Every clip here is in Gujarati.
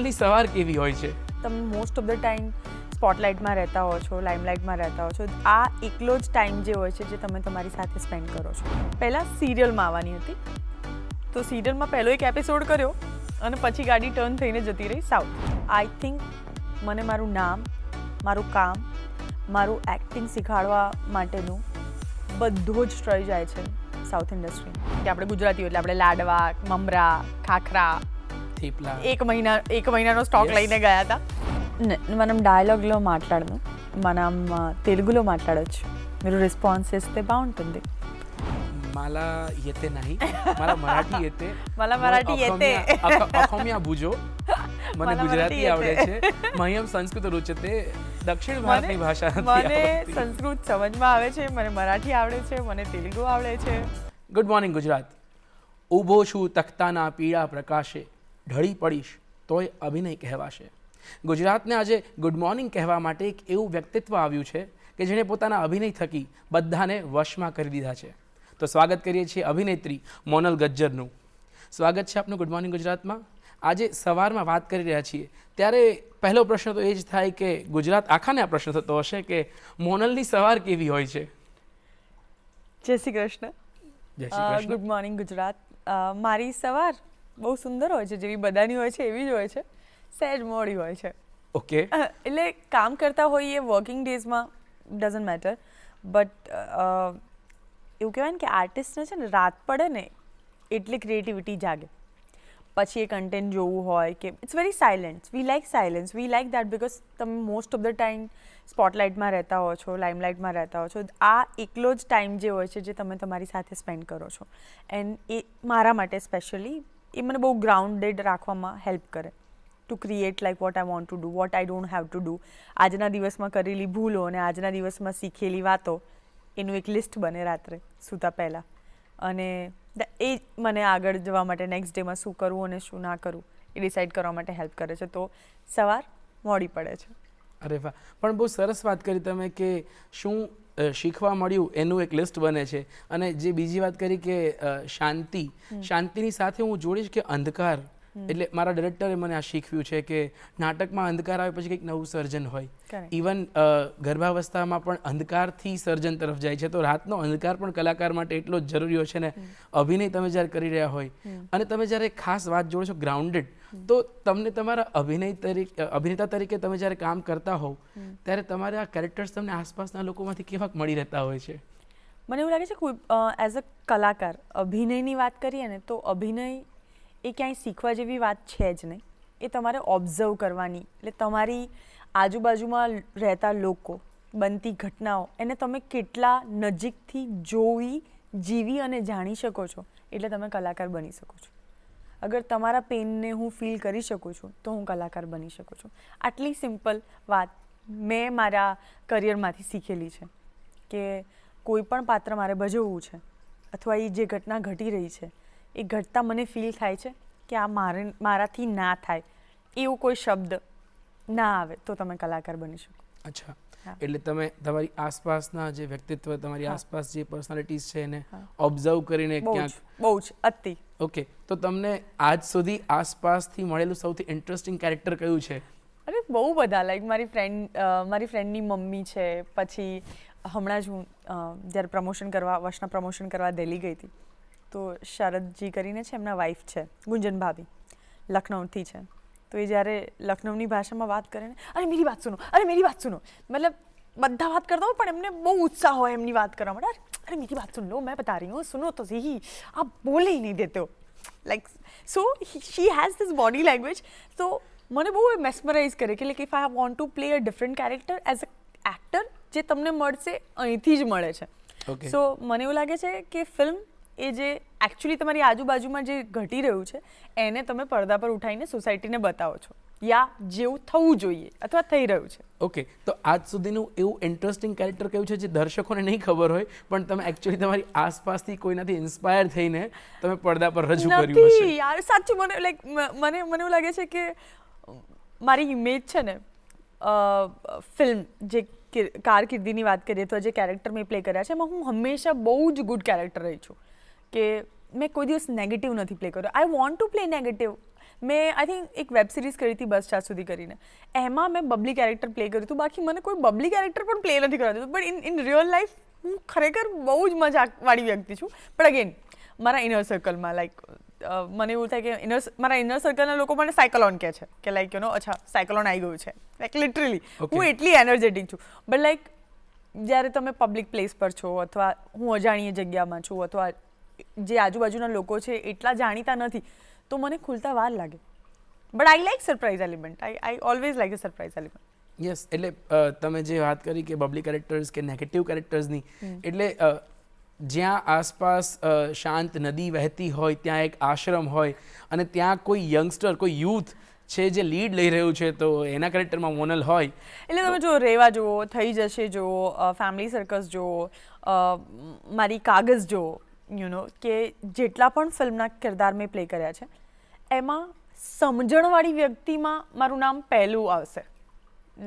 મોનલની સવાર કેવી હોય છે? તમે મોસ્ટ ઓફ ધ ટાઈમ સ્પોટલાઇટમાં રહેતા હો છો, લાઇમલાઇટમાં રહેતા હો છો. આ એકલો જ ટાઈમ જે હોય છે જે તમે તમારી સાથે સ્પેન્ડ કરો છો. પહેલાં સિરિયલમાં આવવાની હતી, તો સિરિયલમાં પહેલો એક એપિસોડ કર્યો અને પછી ગાડી ટર્ન થઈને જતી રહી સાઉથ. આઈ થિંક મને મારું નામ, મારું કામ, મારું એક્ટિંગ શીખવાડવા માટેનું બધો જ રહી જાય છે સાઉથ ઇન્ડસ્ટ્રી. કે આપણે ગુજરાતીઓ એટલે આપણે લાડવા, મમરા, ખાખરા, થેપલા એક మహిళનો స్టాక్ లైనే ગયા હતા. మనం డైలాగ్లో మాట్లాడను, మనం తెలుగులో మాట్లాడొచ్చు. మీరు రెస్పాన్స్ చేస్తే బాగుంటుంది. मला येते नाही, मला मराठी येते. मला मराठी येते. अखोमिया बुजो. મને ગુજરાતી આવડે છે. મહ્યમ સંસ્કૃત रुचते. દક્ષિણ ભારતની ભાષા નથી મને આવડતી. સંસ્કૃત સમજમાં આવે છે, મને મરાઠી આવડે છે, મને તેલુગુ આવડે છે. Good morning Gujarat. ઊભો છું તખ્તાના પીળા પ્રકાશે, ઢળી પડીશ તોય અભિનય કહેવાશે. ગુજરાતને આજે ગુડ મોર્નિંગ કહેવા માટે એક એવું વ્યક્તિત્વ આવ્યું છે કે જેણે પોતાના અભિનય થકી બધાને વશમાં કરી દીધા છે. તો સ્વાગત કરીએ છીએ અભિનેત્રી મોનલ ગજ્જરનું. સ્વાગત છે આપનું ગુડ મોર્નિંગ ગુજરાતમાં. આજે સવારમાં વાત કરી રહ્યા છીએ ત્યારે પહેલો પ્રશ્ન તો એ જ થાય કે ગુજરાત આખાને આ પ્રશ્ન થતો હશે કે મોનલની સવાર કેવી હોય છે? જય શ્રી કૃષ્ણ. જય શ્રી કૃષ્ણ. Good morning Gujarat. મારી સવાર બહુ સુંદર હોય છે, જેવી બધાની હોય છે એવી જ હોય છે. સહેજ મોડી હોય છે. ઓકે. એટલે કામ કરતા હોઈએ વર્કિંગ ડેઝમાં ડઝન્ટ મેટર, બટ એવું કહેવાય ને કે આર્ટિસ્ટને છે ને રાત પડે ને એટલે ક્રિએટિવિટી જાગે. પછી એ કન્ટેન્ટ જોવું હોય કે it's very silent. We like silence, we like that because તમે મોસ્ટ ઓફ ધ ટાઈમ સ્પોટલાઇટમાં રહેતા હો છો, લાઇમલાઇટમાં રહેતા હો છો. આ એકલો જ ટાઈમ જે હોય છે જે તમે તમારી સાથે સ્પેન્ડ કરો છો. એન્ડ એ મારા માટે સ્પેશિયલી એ મને બહુ ગ્રાઉન્ડેડ રાખવામાં હેલ્પ કરે to create like what I want two do, what I don't have to do. આજના દિવસમાં કરેલી ભૂલો અને આજના દિવસમાં શીખેલી વાતો એનું એક લિસ્ટ બને રાત્રે સૂતા પહેલાં. અને એ મને આગળ જવા માટે નેક્સ્ટ ડેમાં શું કરવું અને શું ના કરવું એ ડિસાઇડ કરવા માટે હેલ્પ કરે છે. તો સવાર મોડી પડે છે. અરે વાહ, પણ બહુ સરસ વાત કરી તમે કે શું શીખવા મળ્યું એનું એક લિસ્ટ બને છે. અને જે બીજી વાત કરી કે શાંતિની સાથે હું જોડીશ કે અંધકાર. એટલે મારા ડિરેક્ટરે મને આ શીખવ્યું છે કે નાટકમાં અંધકાર આવે પછી કંઈક નવું સર્જન હોય. ઇવન ગર્ભાવસ્થામાં પણ અંધકારથી સર્જન તરફ જાય છે. તો રાતનો અંધકાર પણ કલાકાર માટે એટલો જ જરૂરી હોય છે ને. અભિનય તમે જ્યારે કરી રહ્યા હોય અને તમે જ્યારે ખાસ વાત જોડો છો ગ્રાઉન્ડેડ, તો તમને તમારા અભિનેતા તરીકે તમે જ્યારે કામ કરતા હોવ ત્યારે તમારે આ કેરેક્ટર્સ તમને આસપાસના લોકોમાંથી કેવાક મળી રહેતા હોય છે? મને એવું લાગે છે કોઈ એઝ અ કલાકાર અભિનયની વાત કરીએ ને તો અભિનય એ ક્યાંય શીખવા જેવી વાત છે જ નહીં. એ તમારે ઓબ્ઝર્વ કરવાની, એટલે તમારી આજુબાજુમાં રહેતા લોકો, બનતી ઘટનાઓ એને તમે કેટલા નજીકથી જોવી, જીવી અને જાણી શકો છો એટલે તમે કલાકાર બની શકો છો. અગર તમારા પેનને હું ફીલ કરી શકું છું તો હું કલાકાર બની શકું છું. આટલી સિમ્પલ વાત મેં મારા કરિયરમાંથી શીખેલી છે કે કોઈ પણ પાત્ર મારે ભજવવું છે અથવા એ જે ઘટના ઘટી રહી છે એ ઘટતા મને ફીલ થાય છે કે આ મારાથી ના થાય, એવું કોઈ શબ્દ ના આવે તો તમે કલાકાર બની શકો. અચ્છા, એટલે તમે તમારી આસપાસના જે વ્યક્તિત્વ, તમારી આસપાસ જે પર્સનાલિટીઝ છે એને ઓબ્ઝર્વ કરીને ક્યાંક બહુ જ અતિ. ઓકે, તો તમને આજ સુધી આસપાસથી મળેલું સૌથી ઇન્ટરેસ્ટિંગ કેરેક્ટર કયું છે? અરે બહુ બધા. લાઈક મારી ફ્રેન્ડની મમ્મી છે. પછી હમણાં જ હું જ્યારે વર્ષના પ્રમોશન કરવા દિલ્હી ગઈ હતી તો શરદજી કરીને છે, એમના વાઈફ છે ગુંજન ભાભી, લખનૌથી છે. તો એ જ્યારે લખનૌની ભાષામાં વાત કરે ને, અરે મેરી બાત સુનો, અરે મેરી બાત સુનો, મતલબ બધા વાત કરતા હોય પણ એમને બહુ ઉત્સાહ હોય એમની વાત કરવા માટે. અરે મેરી બાત સુન લો, મેં બતા રહી હું, સુનો તો સહી, આપ બોલે ही नहीं देते हो. Like so she has this body language. તો મને બહુ મેસ્મરાઇઝ કરે કે like if I want to play a different character as an actor, જે તમને મળશે અહીંથી જ મળે છે. સો મને એવું લાગે છે કે ફિલ્મ એ જે એકચ્યુઅલી તમારી આજુબાજુમાં જે ઘટી રહ્યું છે એને તમે પડદા પર ઉઠાવીને સોસાયટીને બતાવો છો, યા જેવું થવું જોઈએ અથવા થઈ રહ્યું છે. ઓકે, તો આજ સુધીનું એવું ઇન્ટરેસ્ટિંગ કેરેક્ટર કયું છે જે દર્શકોને નહીં ખબર હોય પણ તમે એકચ્યુઅલી તમારી આસપાસથી કોઈનાથી ઇન્સ્પાયર થઈને તમે પડદા પર રજૂ કર્યું હશે? નથી યાર, સાચું. મને લાઈક મને એવું લાગે છે કે મારી ઇમેજ છે ને ફિલ્મ જે કારકિર્દીની વાત કરીએ તો જે કેરેક્ટર મેં પ્લે કર્યા છે એમાં હું હંમેશા બહુ જ ગુડ કેરેક્ટર રહી છું કે મેં કોઈ દિવસ નેગેટિવ નથી પ્લે કર્યો. આઈ વોન્ટ ટુ પ્લે નેગેટિવ. મેં આઈ થિંક એક વેબ સિરીઝ કરી હતી બસ સ્ટાર સુધી કરીને, એમાં મેં બબલી કેરેક્ટર પ્લે કર્યું હતું. બાકી મને કોઈ બબલી કેરેક્ટર પણ પ્લે નથી કરાતું, બટ ઇન રિયલ લાઈફ હું ખરેખર બહુ જ મજાકવાળી વ્યક્તિ છું. પણ અગેન મારા ઇનર સર્કલમાં લાઈક મને એવું થાય કે મારા ઇનર સર્કલના લોકો મને સાયકલોન કહે છે કે લાઈક યુ નો અચ્છા સાયકલોન આવી ગયું છે, લાઈક લિટરલી હું એટલી એનર્જેટિક છું. બટ લાઈક જ્યારે તમે પબ્લિક પ્લેસ પર છો અથવા હું અજાણીએ જગ્યામાં છું અથવા જે આજુબાજુના લોકો છે એટલા જાણીતા નથી, તો મને ખુલતા વાર લાગે. But I like surprise element. I always like a surprise element. Yes, એટલે તમે જે વાત કરી કે બબલી કેરેક્ટર્સ કે નેગેટિવ કેરેક્ટર્સની, એટલે જ્યાં આસપાસ શાંત નદી વહેતી હોય, ત્યાં એક આશ્રમ હોય અને ત્યાં કોઈ યંગસ્ટર, કોઈ યુથ છે જે લીડ લઈ રહ્યું છે, તો એના કેરેક્ટરમાં મોનલ હોય. એટલે તમે જો રેવા જુઓ, થઈ જશે જુઓ, ફેમિલી સર્કસ જુઓ, મારી કાગઝ જુઓ, યુ નો કે જેટલા પણ ફિલ્મના કિરદાર મેં પ્લે કર્યા છે એમાં સમજણવાળી વ્યક્તિમાં મારું નામ પહેલું આવશે.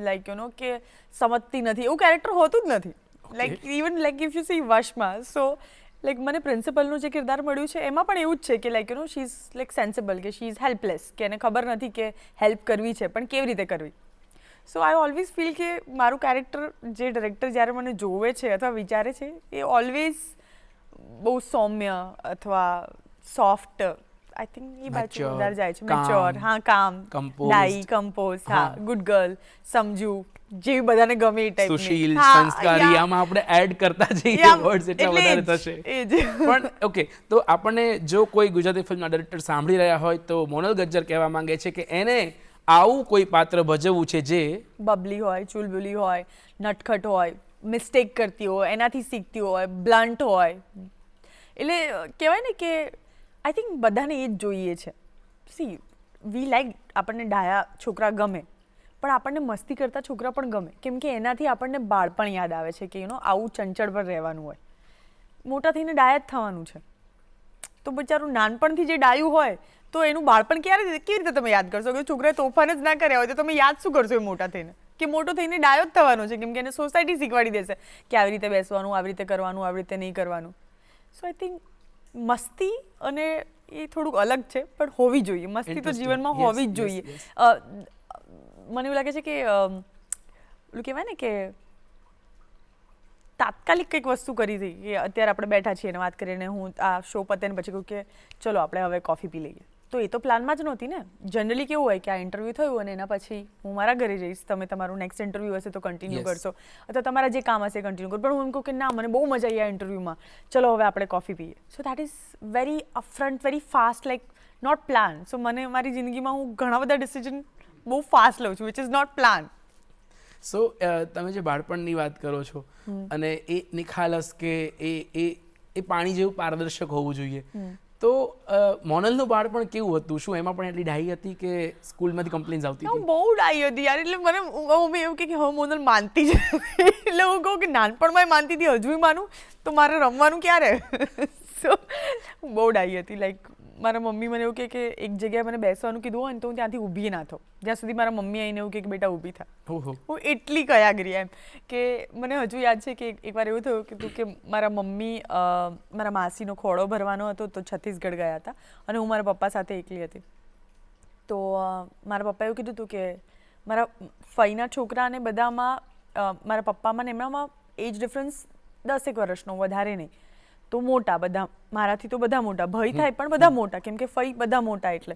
લાઈક યુ નો કે સમજતી નથી એવું કેરેક્ટર હોતું જ નથી. Like even like if you see વશમાં, સો લાઈક મને પ્રિન્સિપલનું જે કિરદાર મળ્યું છે એમાં પણ એવું જ છે કે like you know she is like sensible, કે શી ઇઝ હેલ્પલેસ, કે એને ખબર નથી કે હેલ્પ કરવી છે પણ કેવી રીતે કરવી. સો આઈ ઓલવેઝ ફીલ કે મારું કેરેક્ટર જે ડિરેક્ટર જ્યારે મને જોવે છે અથવા વિચારે છે એ ઓલવેઝ બહુ સૌમ્ય અથવા સોફ્ટ, આઈ થિંક એ બાજુ વધારે જાય છે. મેચ્યોર, હા, કામ, ડાઈ, કમ્પોઝ, હા, ગુડ ગર્લ, સમજુ, જે બધાને ગમે એ ટાઈપની, સુશીલ, સંસ્કારી, આમાં આપણે એડ કરતા જઈએ વર્ડ્સ એટલા વધારે થશે. પણ ઓકે, તો આપણને જો કોઈ ગુજરાતી ફિલ્મના ડાયરેક્ટર સાંભળી રહ્યા હોય તો મોનલ ગજ્જર કહેવા માંગે છે કે એને આવું કોઈ પાત્ર ભજવવું છે જે બબલી હોય, ચુલબુલી હોય, નટખટ હોય, મિસ્ટેક કરતી હોય, એનાથી શીખતી હોય, બ્લન્ટ હોય. એટલે કહેવાય ને કે આઈ થિંક બધાને એ જ જોઈએ છે. સી વી લાઈક, આપણને ડાયા છોકરા ગમે, પણ આપણને મસ્તી કરતા છોકરા પણ ગમે, કેમ કે એનાથી આપણને બાળપણ યાદ આવે છે કે યુ નો આવું ચંચળ પર રહેવાનું હોય, મોટા થઈને ડાયા જ થવાનું છે. તો બિચારું નાનપણથી જે ડાયું હોય તો એનું બાળપણ કેવી રીતે તમે યાદ કરશો? કે છોકરાએ તોફાન જ ના કર્યા હોય તો તમે યાદ શું કરશો એ મોટા થઈને? કે મોટો થઈને ડાયો જ થવાનો છે, કેમ કે એને સોસાયટી શીખવાડી દેશે કે આવી રીતે બેસવાનું, આવી રીતે કરવાનું, આવી રીતે નહીં કરવાનું. સો આઈ થિંક મસ્તી અને એ થોડુંક અલગ છે પણ હોવી જોઈએ. મસ્તી તો જીવનમાં હોવી જ જોઈએ. મને એવું લાગે છે કે પેલું કહેવાય ને કે તાત્કાલિક કંઈક વસ્તુ કરી હતી કે અત્યારે આપણે બેઠા છીએ અને વાત કરીને હું આ શો પતે ને પછી કહું કે ચલો આપણે હવે કોફી પી લઈએ, તો એ તો પ્લાનમાં જ નહોતી ને. જનરલી કેવું હોય કે આ ઇન્ટરવ્યૂ થયું અને એના પછી હું મારા ઘરે જઈશ, તમે તમારું નેક્સ્ટ ઇન્ટરવ્યૂ હશે તો કન્ટિન્યુ કરશો અથવા તમારા જે કામ હશે કન્ટિન્યુ કરો. પણ હું એમ કહું કે ના, મને બહુ મજા આવી આ ઇન્ટરવ્યૂમાં, ચલો હવે આપણે કોફી પીએ. So that is very upfront, very fast, like not plan. સો મને મારી જિંદગીમાં હું ઘણા બધા ડિસિઝન બહુ ફાસ્ટ લઉં છું, વિચ ઇઝ નોટ પ્લાન. સો તમે જે બાળપણની વાત કરો છો અને એ નિખાલસ કે એ પાણી જેવું પારદર્શક હોવું જોઈએ, તો મોનલનું બાળપણ કેવું હતું? શું એમાં પણ એટલી ડાઈ હતી કે સ્કૂલમાંથી કમ્પ્લેન્સ આવતી હતી? બહુ ડાઈ હતી યાર. એટલે મને મમ્મી એવું કે હવે મોનલ માનતી જ એટલે હું કહું કે નાનપણમાં માનતી હતી, હજુ માનું તો મારે રમવાનું ક્યારે? સો બહુ ડાઈ હતી. લાઈક મારા મમ્મી મને એવું કે એક જગ્યાએ મને બેસવાનું કીધું હોય ને તો હું ત્યાંથી ઊભી ના થાઉં જ્યાં સુધી મારા મમ્મી આવીને એવું કે બેટા ઊભી થા. હું એટલી કયાગરી એમ કે મને હજુ યાદ છે કે એકવાર એવું થયું કીધું કે મારા મમ્મી મારા માસીનો ખોળો ભરવાનો હતો તો છત્તીસગઢ ગયા હતા અને હું મારા પપ્પા સાથે એકલી હતી. તો મારા પપ્પાએ એવું કીધું હતું કે મારા ફઈના છોકરા અને બધામાં મારા પપ્પામાં ને એમનામાં એજ ડિફરન્સ 10 વર્ષનો, વધારે નહીં. તો મોટા બધા, મારાથી તો બધા મોટા, ભાઈ થાય પણ બધા મોટા, કેમ કે ફઈ બધા મોટા. એટલે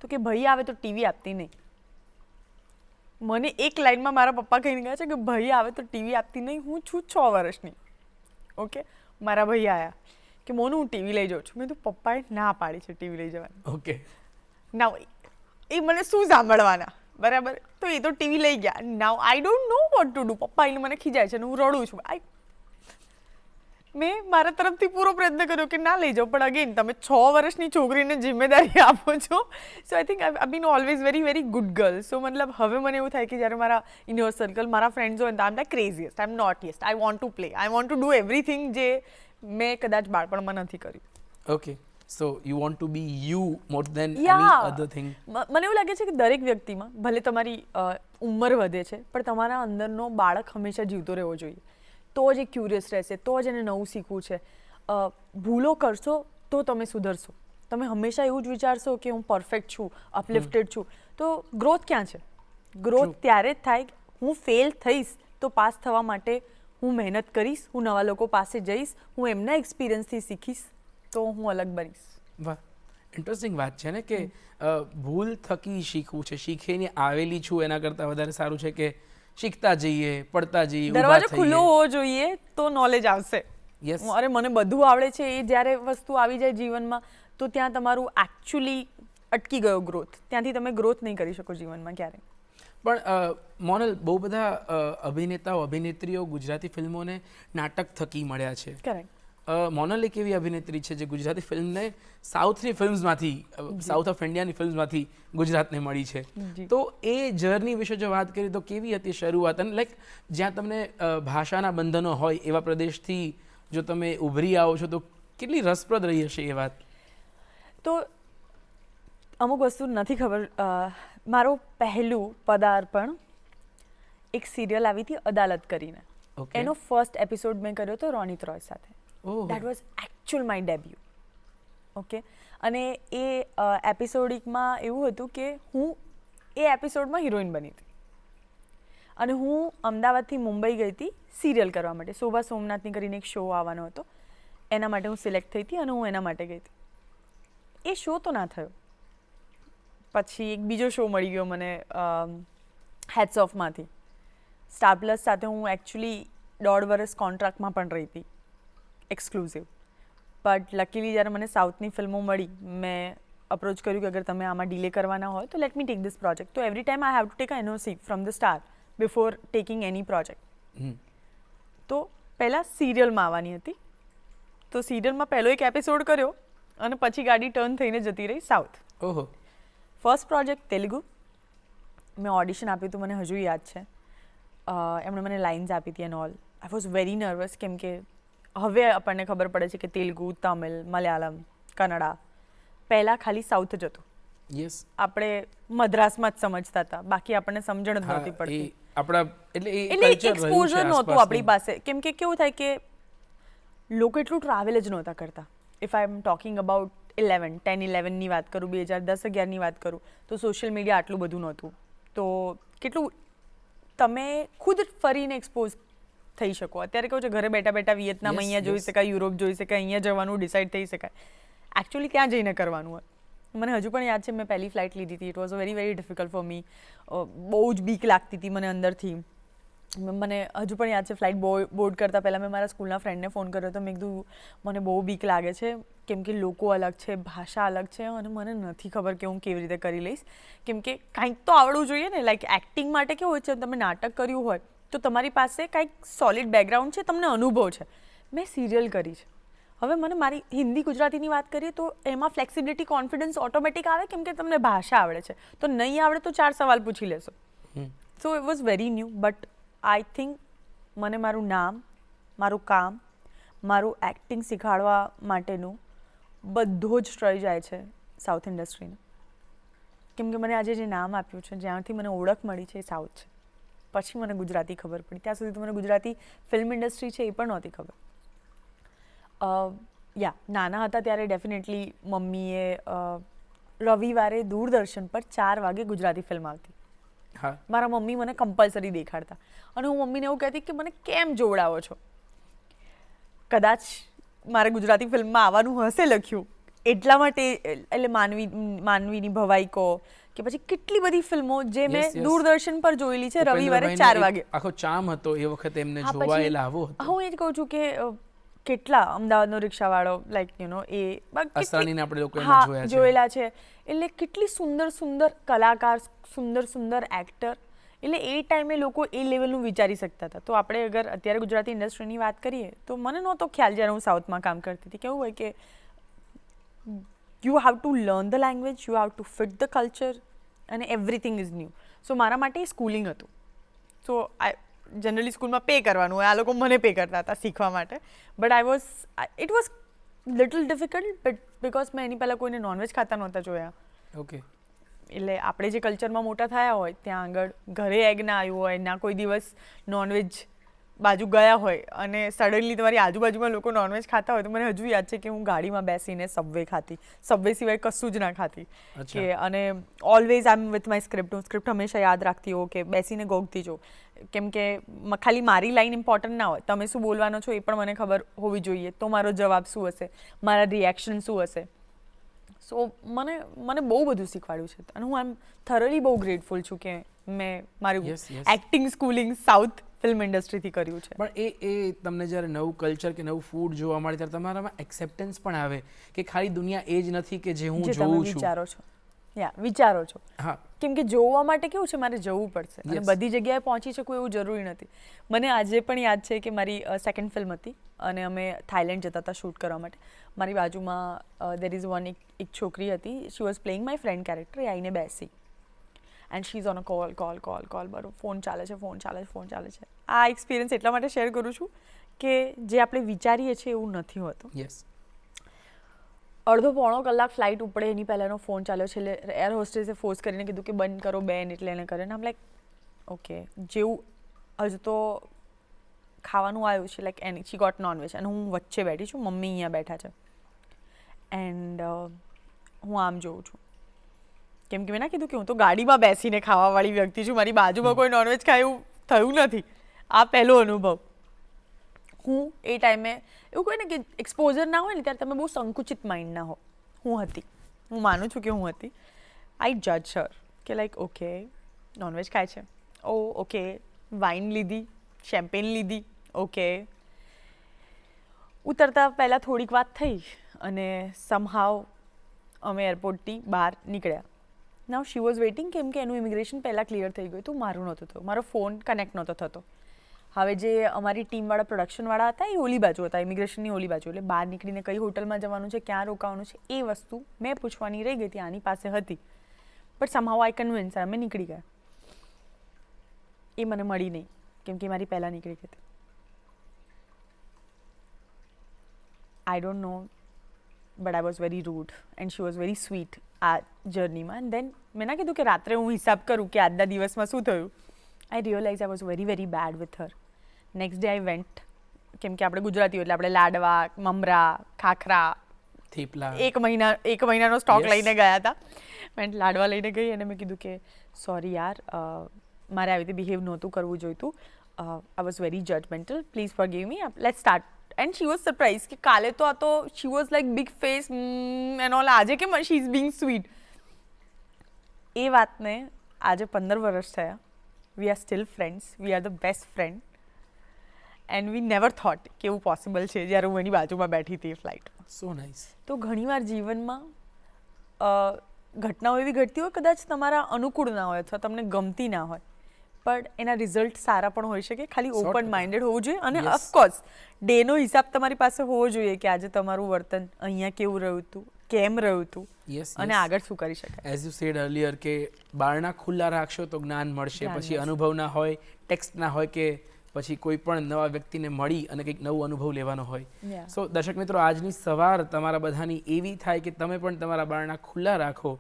તો કે ભાઈ આવે તો ટીવી આપતી નહીં. મને એક લાઈનમાં મારા પપ્પા કહીને ગયા છે કે ભાઈ આવે તો ટીવી આપતી નહીં. હું છું 6 વર્ષની. ઓકે, મારા ભાઈ આવ્યા કે મોનું હું ટીવી લઈ જાઉં છું. મેં તો પપ્પાએ ના પાડી છે ટીવી લઈ જવાની. ઓકે, ના એ મને શું સાંભળવાના, બરાબર? તો એ તો ટીવી લઈ ગયા. Now I don't know what to do. પપ્પા એને મને ખીજાય છે અને હું રડું છું. મેં મારા તરફથી પૂરો પ્રયત્ન કર્યો કે ના લઈ જાઓ, પણ અગેન તમે 6 વર્ષની છોકરીને જિમ્મેદારી આપો છો. So I think I been always very very good girl. So મતલબ હવે મને એવું થાય કે જ્યારે મારા ઇનર સર્કલ, મારા ફ્રેન્ડ્સ હોય ને I am like craziest, I am naughtiest, I want to play, I want to do everything જે મેં કદાચ બાળપણમાં નથી કર્યું. Okay, so you want to be you more than any other thing. મને એવું લાગે છે કે દરેક વ્યક્તિમાં ભલે તમારી ઉંમર વધે છે પણ તમારા અંદરનો બાળક હંમેશા જીવતો રહેવો જોઈએ. તો જ એ ક્યુરિયસ રહેશે, તો જ એને નવું શીખવું છે. ભૂલો કરશો તો તમે સુધરશો. તમે હંમેશા એવું જ વિચારશો કે હું પરફેક્ટ છું, અપલિફ્ટેડ છું, તો ગ્રોથ ક્યાં છે? ગ્રોથ ત્યારે જ થાય, હું ફેલ થઈશ તો પાસ થવા માટે હું મહેનત કરીશ, હું નવા લોકો પાસે જઈશ, હું એમના એક્સપિરિયન્સથી શીખીશ, તો હું અલગ બનીશ. વાહ, ઇન્ટરેસ્ટિંગ વાત છે ને કે ભૂલ થકી શીખવું છે, શીખીને આવેલી છું એના કરતાં વધારે સારું છે કે શીખતા જઈએ, પડતા જઈએ, દરવાજો ખુલ્લો હોવો જોઈએ તો નોલેજ આવશે. યસ, અરે મને બધું આવડે છે, એ જ્યારે વસ્તુ આવી જાય જીવનમાં તો ત્યાં તમારું એકચ્યુઅલી અટકી ગયો ગ્રોથ. ત્યાંથી તમે ગ્રોથ નહીં કરી શકો જીવનમાં ક્યારેય. પણ મોનલ, બહુ બધા અભિનેતાઓ અભિનેત્રીઓ ગુજરાતી ફિલ્મોને નાટક થકી મળ્યા છે. કરેક્ટ. મોનલ એક એવી અભિનેત્રી છે જે ગુજરાતી ફિલ્મને સાઉથની ફિલ્મ્સમાંથી, સાઉથ ઓફ ઇન્ડિયાની ફિલ્મ્સમાંથી ગુજરાતને મળી છે. તો એ જર્ની વિશે જો વાત કરીએ તો કેવી હતી શરૂઆત? અને લાઈક જ્યાં તમને ભાષાના બંધનો હોય એવા પ્રદેશથી જો તમે ઉભરી આવો છો તો કેટલી રસપ્રદ રહી હશે એ વાત? તો અમુક વસ્તુ નથી ખબર. મારું પહેલું પદાર્પણ એક સિરિયલ આવી હતી અદાલત કરીને. એનો ફર્સ્ટ એપિસોડ મેં કર્યો હતો રોનિત રોય સાથે. That was actual my debut. Okay. અને એ એપિસોડિકમાં એવું હતું કે હું એ એપિસોડમાં હિરોઈન બની હતી અને હું અમદાવાદથી મુંબઈ ગઈ હતી સિરિયલ કરવા માટે. શોભા સોમનાથની કરીને એક શો આવવાનો હતો, એના માટે હું સિલેક્ટ થઈ હતી અને હું એના માટે ગઈ હતી. એ શો તો ના થયો. પછી એક બીજો શો મળી ગયો મને હેડ્સ ઓફમાંથી. સ્ટાર પ્લસ સાથે હું એકચ્યુઅલી 1.5 વર્ષ કોન્ટ્રાક્ટમાં પણ રહી હતી, એક્સક્લુઝિવ. બટ લકીલી જ્યારે મને સાઉથની ફિલ્મો મળી, મેં અપ્રોચ કર્યું કે અગર તમે આમાં ડીલે કરવાના હોય તો let me take this project. તો every time I have to take a NOC from the star before taking any project. તો પહેલાં સિરિયલમાં આવવાની હતી, તો સિરિયલમાં પહેલો એક એપિસોડ કર્યો અને પછી ગાડી ટર્ન થઈને જતી રહી સાઉથ. ઓહો. First project Telugu. મેં ઓડિશન આપ્યું હતું, મને હજુ યાદ છે. એમણે મને લાઇન્સ આપી હતી and all. I was very nervous, કેમ કે હવે આપણને ખબર પડે છે કે તેલુગુ, તમિલ, મલયાલમ, કન્નડા, પહેલાં ખાલી સાઉથ જ હતું. યસ, આપણે મદ્રાસમાં જ સમજતા હતા, બાકી આપણને સમજણ જ નહોતી પડતી. આપણા એટલે એક્સપોઝર નહોતું આપણી પાસે. કેમ કે કેવું થાય કે લોકો એટલું ટ્રાવેલ જ નહોતા કરતા. If I am talking about 10-11ની વાત કરું, 2010-11ની વાત કરું, તો સોશિયલ મીડિયા આટલું બધું નહોતું. તો કેટલું તમે ખુદ ફરીને એક્સપોઝ થઈ શકો. અત્યારે કેવું છે, ઘરે બેઠા બેઠા વિયેતનામ અહીંયા જોઈ શકાય, યુરોપ જોઈ શકાય, અહીંયા જવાનું ડિસાઇડ થઈ શકાય. એકચ્યુઅલી ત્યાં જઈને કરવાનું હોય. મને હજુ પણ યાદ છે, મેં પહેલી ફ્લાઇટ લીધી હતી. It was very very difficult for me. બહુ જ બીક લાગતી હતી મને અંદરથી. મને હજુ પણ યાદ છે, ફ્લાઇટ બોર્ડ કરતાં પહેલાં મેં મારા સ્કૂલના ફ્રેન્ડને ફોન કર્યો હતો. મેં કીધું મને બહુ બીક લાગે છે, કેમ કે લોકો અલગ છે, ભાષા અલગ છે અને મને નથી ખબર કે હું કેવી રીતે કરી લઈશ. કેમ કે કાંઈક તો આવડવું જોઈએ ને. લાઈક એક્ટિંગ માટે કેવું હોય છે, તમે નાટક કર્યું હોય તો તમારી પાસે કાંઈક સોલિડ બેકગ્રાઉન્ડ છે, તમને અનુભવ છે. મેં સિરિયલ કરી છે. હવે મને મારી હિન્દી ગુજરાતીની વાત કરીએ તો એમાં ફ્લેક્સિબિલિટી, કોન્ફિડન્સ ઓટોમેટિક આવે, કેમ કે તમને ભાષા આવડે છે. તો નહીં આવડે તો 4 સવાલ પૂછી લેશો. So it was very new. But I think મને મારું નામ, મારું કામ, મારું એક્ટિંગ શીખવાડવા માટેનું બધો જ શ્રેય જાય છે સાઉથ ઇન્ડસ્ટ્રીને. કેમ કે મને આજે જે નામ આપ્યું છે, જ્યાંથી મને ઓળખ મળી છે, એ સાઉથ છે. પછી મને ગુજરાતી ખબર પડી. ત્યાં સુધી તો મને ગુજરાતી ફિલ્મ ઇન્ડસ્ટ્રી છે એ પણ નહોતી ખબર. નાના હતા ત્યારે ડેફિનેટલી મમ્મીએ રવિવારે દૂરદર્શન પર 4 વાગે ગુજરાતી ફિલ્મ આવતી. મારા મમ્મી મને કમ્પલસરી દેખાડતા અને હું મમ્મીને એવું કહેતી કે મને કેમ જોવડાવો છો. કદાચ મારે ગુજરાતી ફિલ્મમાં આવવાનું હશે લખ્યું એટલા માટે. એટલે માનવીની ભવાઈ કહો કે પછી કેટલી બધી ફિલ્મો જે મેં દૂરદર્શન પર જોયેલી છે રવિવારે 4 વાગે. આખો ચામ હતો એ વખતે એમને જોવાયેલા આવો. હું એ જ કહું છું કે કેટલા અમદાવાદનો રિક્ષાવાળો, લાઈક યુ નો, એ અસરાણીને આપણે લોકો જોયેલા છે. એટલે કેટલી સુંદર સુંદર કલાકાર, સુંદર સુંદર એક્ટર. એટલે એ ટાઈમે લોકો એ લેવલનું વિચારી શકતા હતા. તો આપણે અગર અત્યારે ગુજરાતી ઇન્ડસ્ટ્રીની વાત કરીએ તો મને નહોતો ખ્યાલ જ્યારે હું સાઉથમાં કામ કરતી હતી. કેવું હોય કે you have to learn the language, you have to fit the culture અને એવરીથિંગ ઇઝ ન્યૂ. સો મારા માટે એ સ્કૂલિંગ હતું. સો જનરલી સ્કૂલમાં પે કરવાનું હોય, આ લોકો મને પે કરતા હતા શીખવા માટે. But it was little difficult, but because મેં એની પહેલાં કોઈને નોનવેજ ખાતા નહોતા જોયા. ઓકે. એટલે આપણે જે કલ્ચરમાં મોટા થયા હોય ત્યાં આગળ ઘરે એગ ના આવ્યું હોય, ના કોઈ દિવસ નોનવેજ બાજુ ગયા હોય અને સડનલી તમારી આજુબાજુમાં લોકો નોનવેજ ખાતા હોય તો મને હજુ યાદ છે કે હું ગાડીમાં બેસીને સબવે ખાતી, સબવે સિવાય કશું જ ના ખાતી કે અને always I am with my script. હું સ્ક્રિપ્ટ હંમેશા યાદ રાખતી હોઉં કે બેસીને ગોગતી જો, કેમ કે ખાલી મારી લાઈન ઇમ્પોર્ટન્ટ ના હોય, તમે શું બોલવાનો છો એ પણ મને ખબર હોવી જોઈએ, તો મારો જવાબ શું હશે, મારા રિએક્શન શું હશે. સો મને બહુ બધું શીખવાડ્યું છે અને હું આમ થરોલી બહુ ગ્રેટફુલ છું કે મેં મારું એક્ટિંગ સ્કૂલિંગ સાઉથ ફિલ્મ ઇન્ડસ્ટ્રીથી કર્યું છે. પણ એ તમને જ્યારે નવું કલ્ચર કે નવું ફૂડ જોવા મળે ત્યારે તમારામાં એક્સેપ્ટન્સ પણ આવે કે ખાલી દુનિયા એ જ નથી કે જે હું જોઉં છું. વિચારો છો વિચારો છો. હા, કેમ કે જોવા માટે કેવું છે, મારે જવું પડશે અને બધી જગ્યાએ પહોંચી શકું એવું જરૂરી નથી. મને આજે પણ યાદ છે કે મારી સેકન્ડ ફિલ્મ હતી અને અમે થાઈલેન્ડ જતા હતા શૂટ કરવા માટે. મારી બાજુમાં દેર ઇઝ વન એક છોકરી હતી, she was playing my friend character. એ આવીને બેસી and she is on a call મારો ફોન ચાલે છે. આ એક્સપિરિયન્સ એટલા માટે શેર કરું છું કે જે આપણે વિચારીએ છીએ એવું નથી હોતું. યસ. અડધો પોણો કલાક ફ્લાઇટ ઉપડે એની પહેલાંનો ફોન ચાલ્યો છે, એટલે એર હોસ્ટેસે ફોર્સ કરીને કીધું કે બંધ કરો બેન, એટલે એને કરે. આમ લાઈક ઓકે, જેવું હજુ તો ખાવાનું આવ્યું છે, like any she got non veg અને હું વચ્ચે બેઠી છું, મમ્મી અહીંયા બેઠા છે એન્ડ હું આમ જોઉં છું. કેમ કે મેં ના કીધું કે હું તો ગાડીમાં બેસીને ખાવાવાળી વ્યક્તિ છું, મારી બાજુમાં કોઈ નોનવેજ ખાય એવું થયું નથી. આ પહેલો અનુભવ. હું એ ટાઈમે એવું કહે ને કે એક્સપોઝર ના હોય ને ત્યારે તમે બહુ સંકુચિત માઇન્ડના હો. હું માનું છું કે હું હતી. આઈ જજ હર કે લાઈક ઓકે નોનવેજ ખાય છે, ઓ ઓકે વાઇન લીધી, શેમ્પેન લીધી, ઓકે. ઉતરતા પહેલાં થોડીક વાત થઈ અને સમહાવ અમે એરપોર્ટથી બહાર નીકળ્યા. નાઉ શી વોઝ વેઇટિંગ, કેમ કે એનું ઇમિગ્રેશન પહેલાં ક્લિયર થઈ ગયું હતું, મારું નહોતું થયું, મારો ફોન કનેક્ટ નહોતો થતો. હવે જે અમારી ટીમવાળા પ્રોડક્શનવાળા હતા એ ઓલી બાજુ હતા, ઇમિગ્રેશનની ઓલી બાજુ, એટલે બહાર નીકળીને કઈ હોટલમાં જવાનું છે, ક્યાં રોકાવાનું છે એ વસ્તુ મેં પૂછવાની રહી ગઈ હતી, આની પાસે હતી. બટ સમહાઉ આઈ કન્વિન્સ, અમે નીકળી ગયા. એ મને મળી નહીં કેમ કે મારી પહેલાં નીકળી ગઈ હતી. I don't know but I was very rude and she was very sweet આ જર્નીમાં. એન્ડ દેન મેં ના કીધું કે રાત્રે હું હિસાબ કરું કે આજના દિવસમાં શું થયું. I realise I was very very bad with her. Next day I went, કેમ કે આપણે ગુજરાતીઓ એટલે આપણે લાડવા, મમરા, ખાખરા, થેપલા એક મહિનાનો સ્ટોક લઈને ગયા હતા. મેં લાડવા લઈને ગઈ અને મેં કીધું કે સોરી યાર, મારે આવી રીતે બિહેવ નહોતું કરવું જોઈતું, I was very judgmental, please forgive me, let's start. And she was surprise કે કાલે તો આ તો she was like big face and all, આજે કેમ શી ઇઝ બિંગ સ્વીટ. એ વાતને આજે 15 વર્ષ થયા. We are still friends, we are the best friend and we never thought કે એવું પોસિબલ છે જ્યારે હું એની બાજુમાં બેઠી હતી ફ્લાઇટમાં. સો નાઇસ. તો ઘણીવાર જીવનમાં ઘટનાઓ એવી ઘટતી હોય કદાચ તમારા અનુકૂળ ના હોય અથવા તમને ગમતી ના હોય, પણ એના રિઝલ્ટ સારા પણ હોઈ શકે. ખાલી ઓપન માઇન્ડેડ હોવું જોઈએ અને ઓફકોર્સ ડેનો હિસાબ તમારી પાસે હોવો જોઈએ કે આજે તમારું વર્તન અહીંયા કેવું રહ્યું હતું, કેમ રહ્યું હતું અને આગળ શું કરી શકાય. એઝ યુ સેડ અર્લિયર કે બારણા ખુલ્લા રાખશો તો જ્ઞાન મળશે, પછી અનુભવ ના હોય, ટેક્સ્ટ ના હોય કે પછી કોઈ પણ નવા વ્યક્તિને મળી અને કંઈક નવો અનુભવ લેવાનો હોય. સો દર્શક મિત્રો, આજની સવાર તમારા બધાની એવી થાય કે તમે પણ તમારા બારણા ખુલ્લા રાખો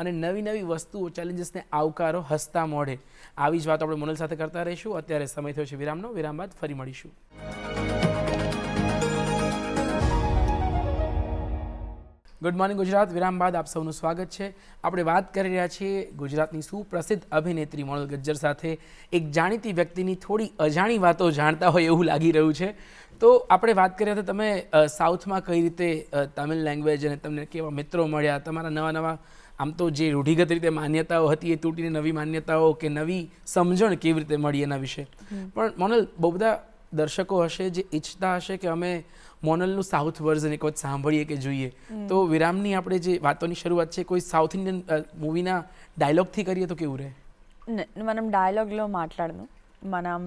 અને નવી નવી વસ્તુઓ, ચેલેન્જીસને આવકારો હસતા મોઢે. આવી જ વાત આપણે મોનલ સાથે કરતા રહીશું. અત્યારે સમય થયો છે વિરામનો. વિરામ બાદ ફરી મળીશું. Good morning Gujarat. વિરામ બાદ આપ સૌનું સ્વાગત છે. આપણે વાત કરી રહ્યા છીએ ગુજરાતની સુપ્રસિદ્ધ અભિનેત્રી મોનલ ગજ્જર સાથે. એક જાણીતી વ્યક્તિની થોડી અજાણી વાતો જાણતા હોય એવું લાગી રહ્યું છે. તો આપણે વાત કરી રહ્યા હતા તમે સાઉથમાં કઈ રીતે તમિલ લેંગ્વેજ અને તમને કેવા મિત્રો મળ્યા, તમારા નવા નવા આમ તો જે રૂઢિગત રીતે માન્યતાઓ હતી એ તૂટીને નવી માન્યતાઓ કે નવી સમજણ કેવી રીતે મળી એના વિશે. પણ મોનલ, બહુ બધા દર્શકો હશે જે ઈચ્છતા હશે કે અમે મોનલનું સાઉથ વર્ઝન એક વખત સાંભળીએ કે જોઈએ. તો વિરામની આપણે જે વાતોની શરૂઆત છે કોઈ સાઉથ ઇન્ડિયન મૂવીના ડાયલોગથી કરીએ તો કેવું રહે? మనం డైలాగ్లో మాట్లాడను, మనం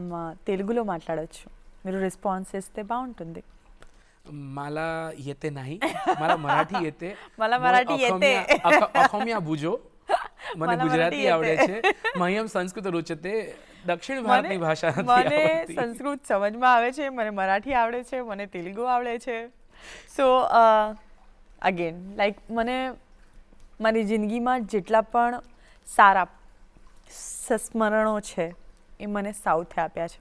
తెలుగులో మాట్లాడచ్చు. మీరు రెస్పాన్స్ ఇస్తే బాగుంటుంది. मला येते नाही, मला मराठी येते. मला मराठी येते. अखोमिया बुजो. મને ગુજરાતી આવડે છે. મહ્યમ સંસ્કૃત રોચતે. દક્ષિણ ભારતની ભાષા નથી આવડતી. મને સંસ્કૃત સમજમાં આવે છે, મને મરાઠી આવડે છે, મને તેલુગુ આવડે છે. સો અગેન લાઈક મને મારી જિંદગીમાં જેટલા પણ સારા સંસ્મરણો છે એ મને સાઉથે આપ્યા છે.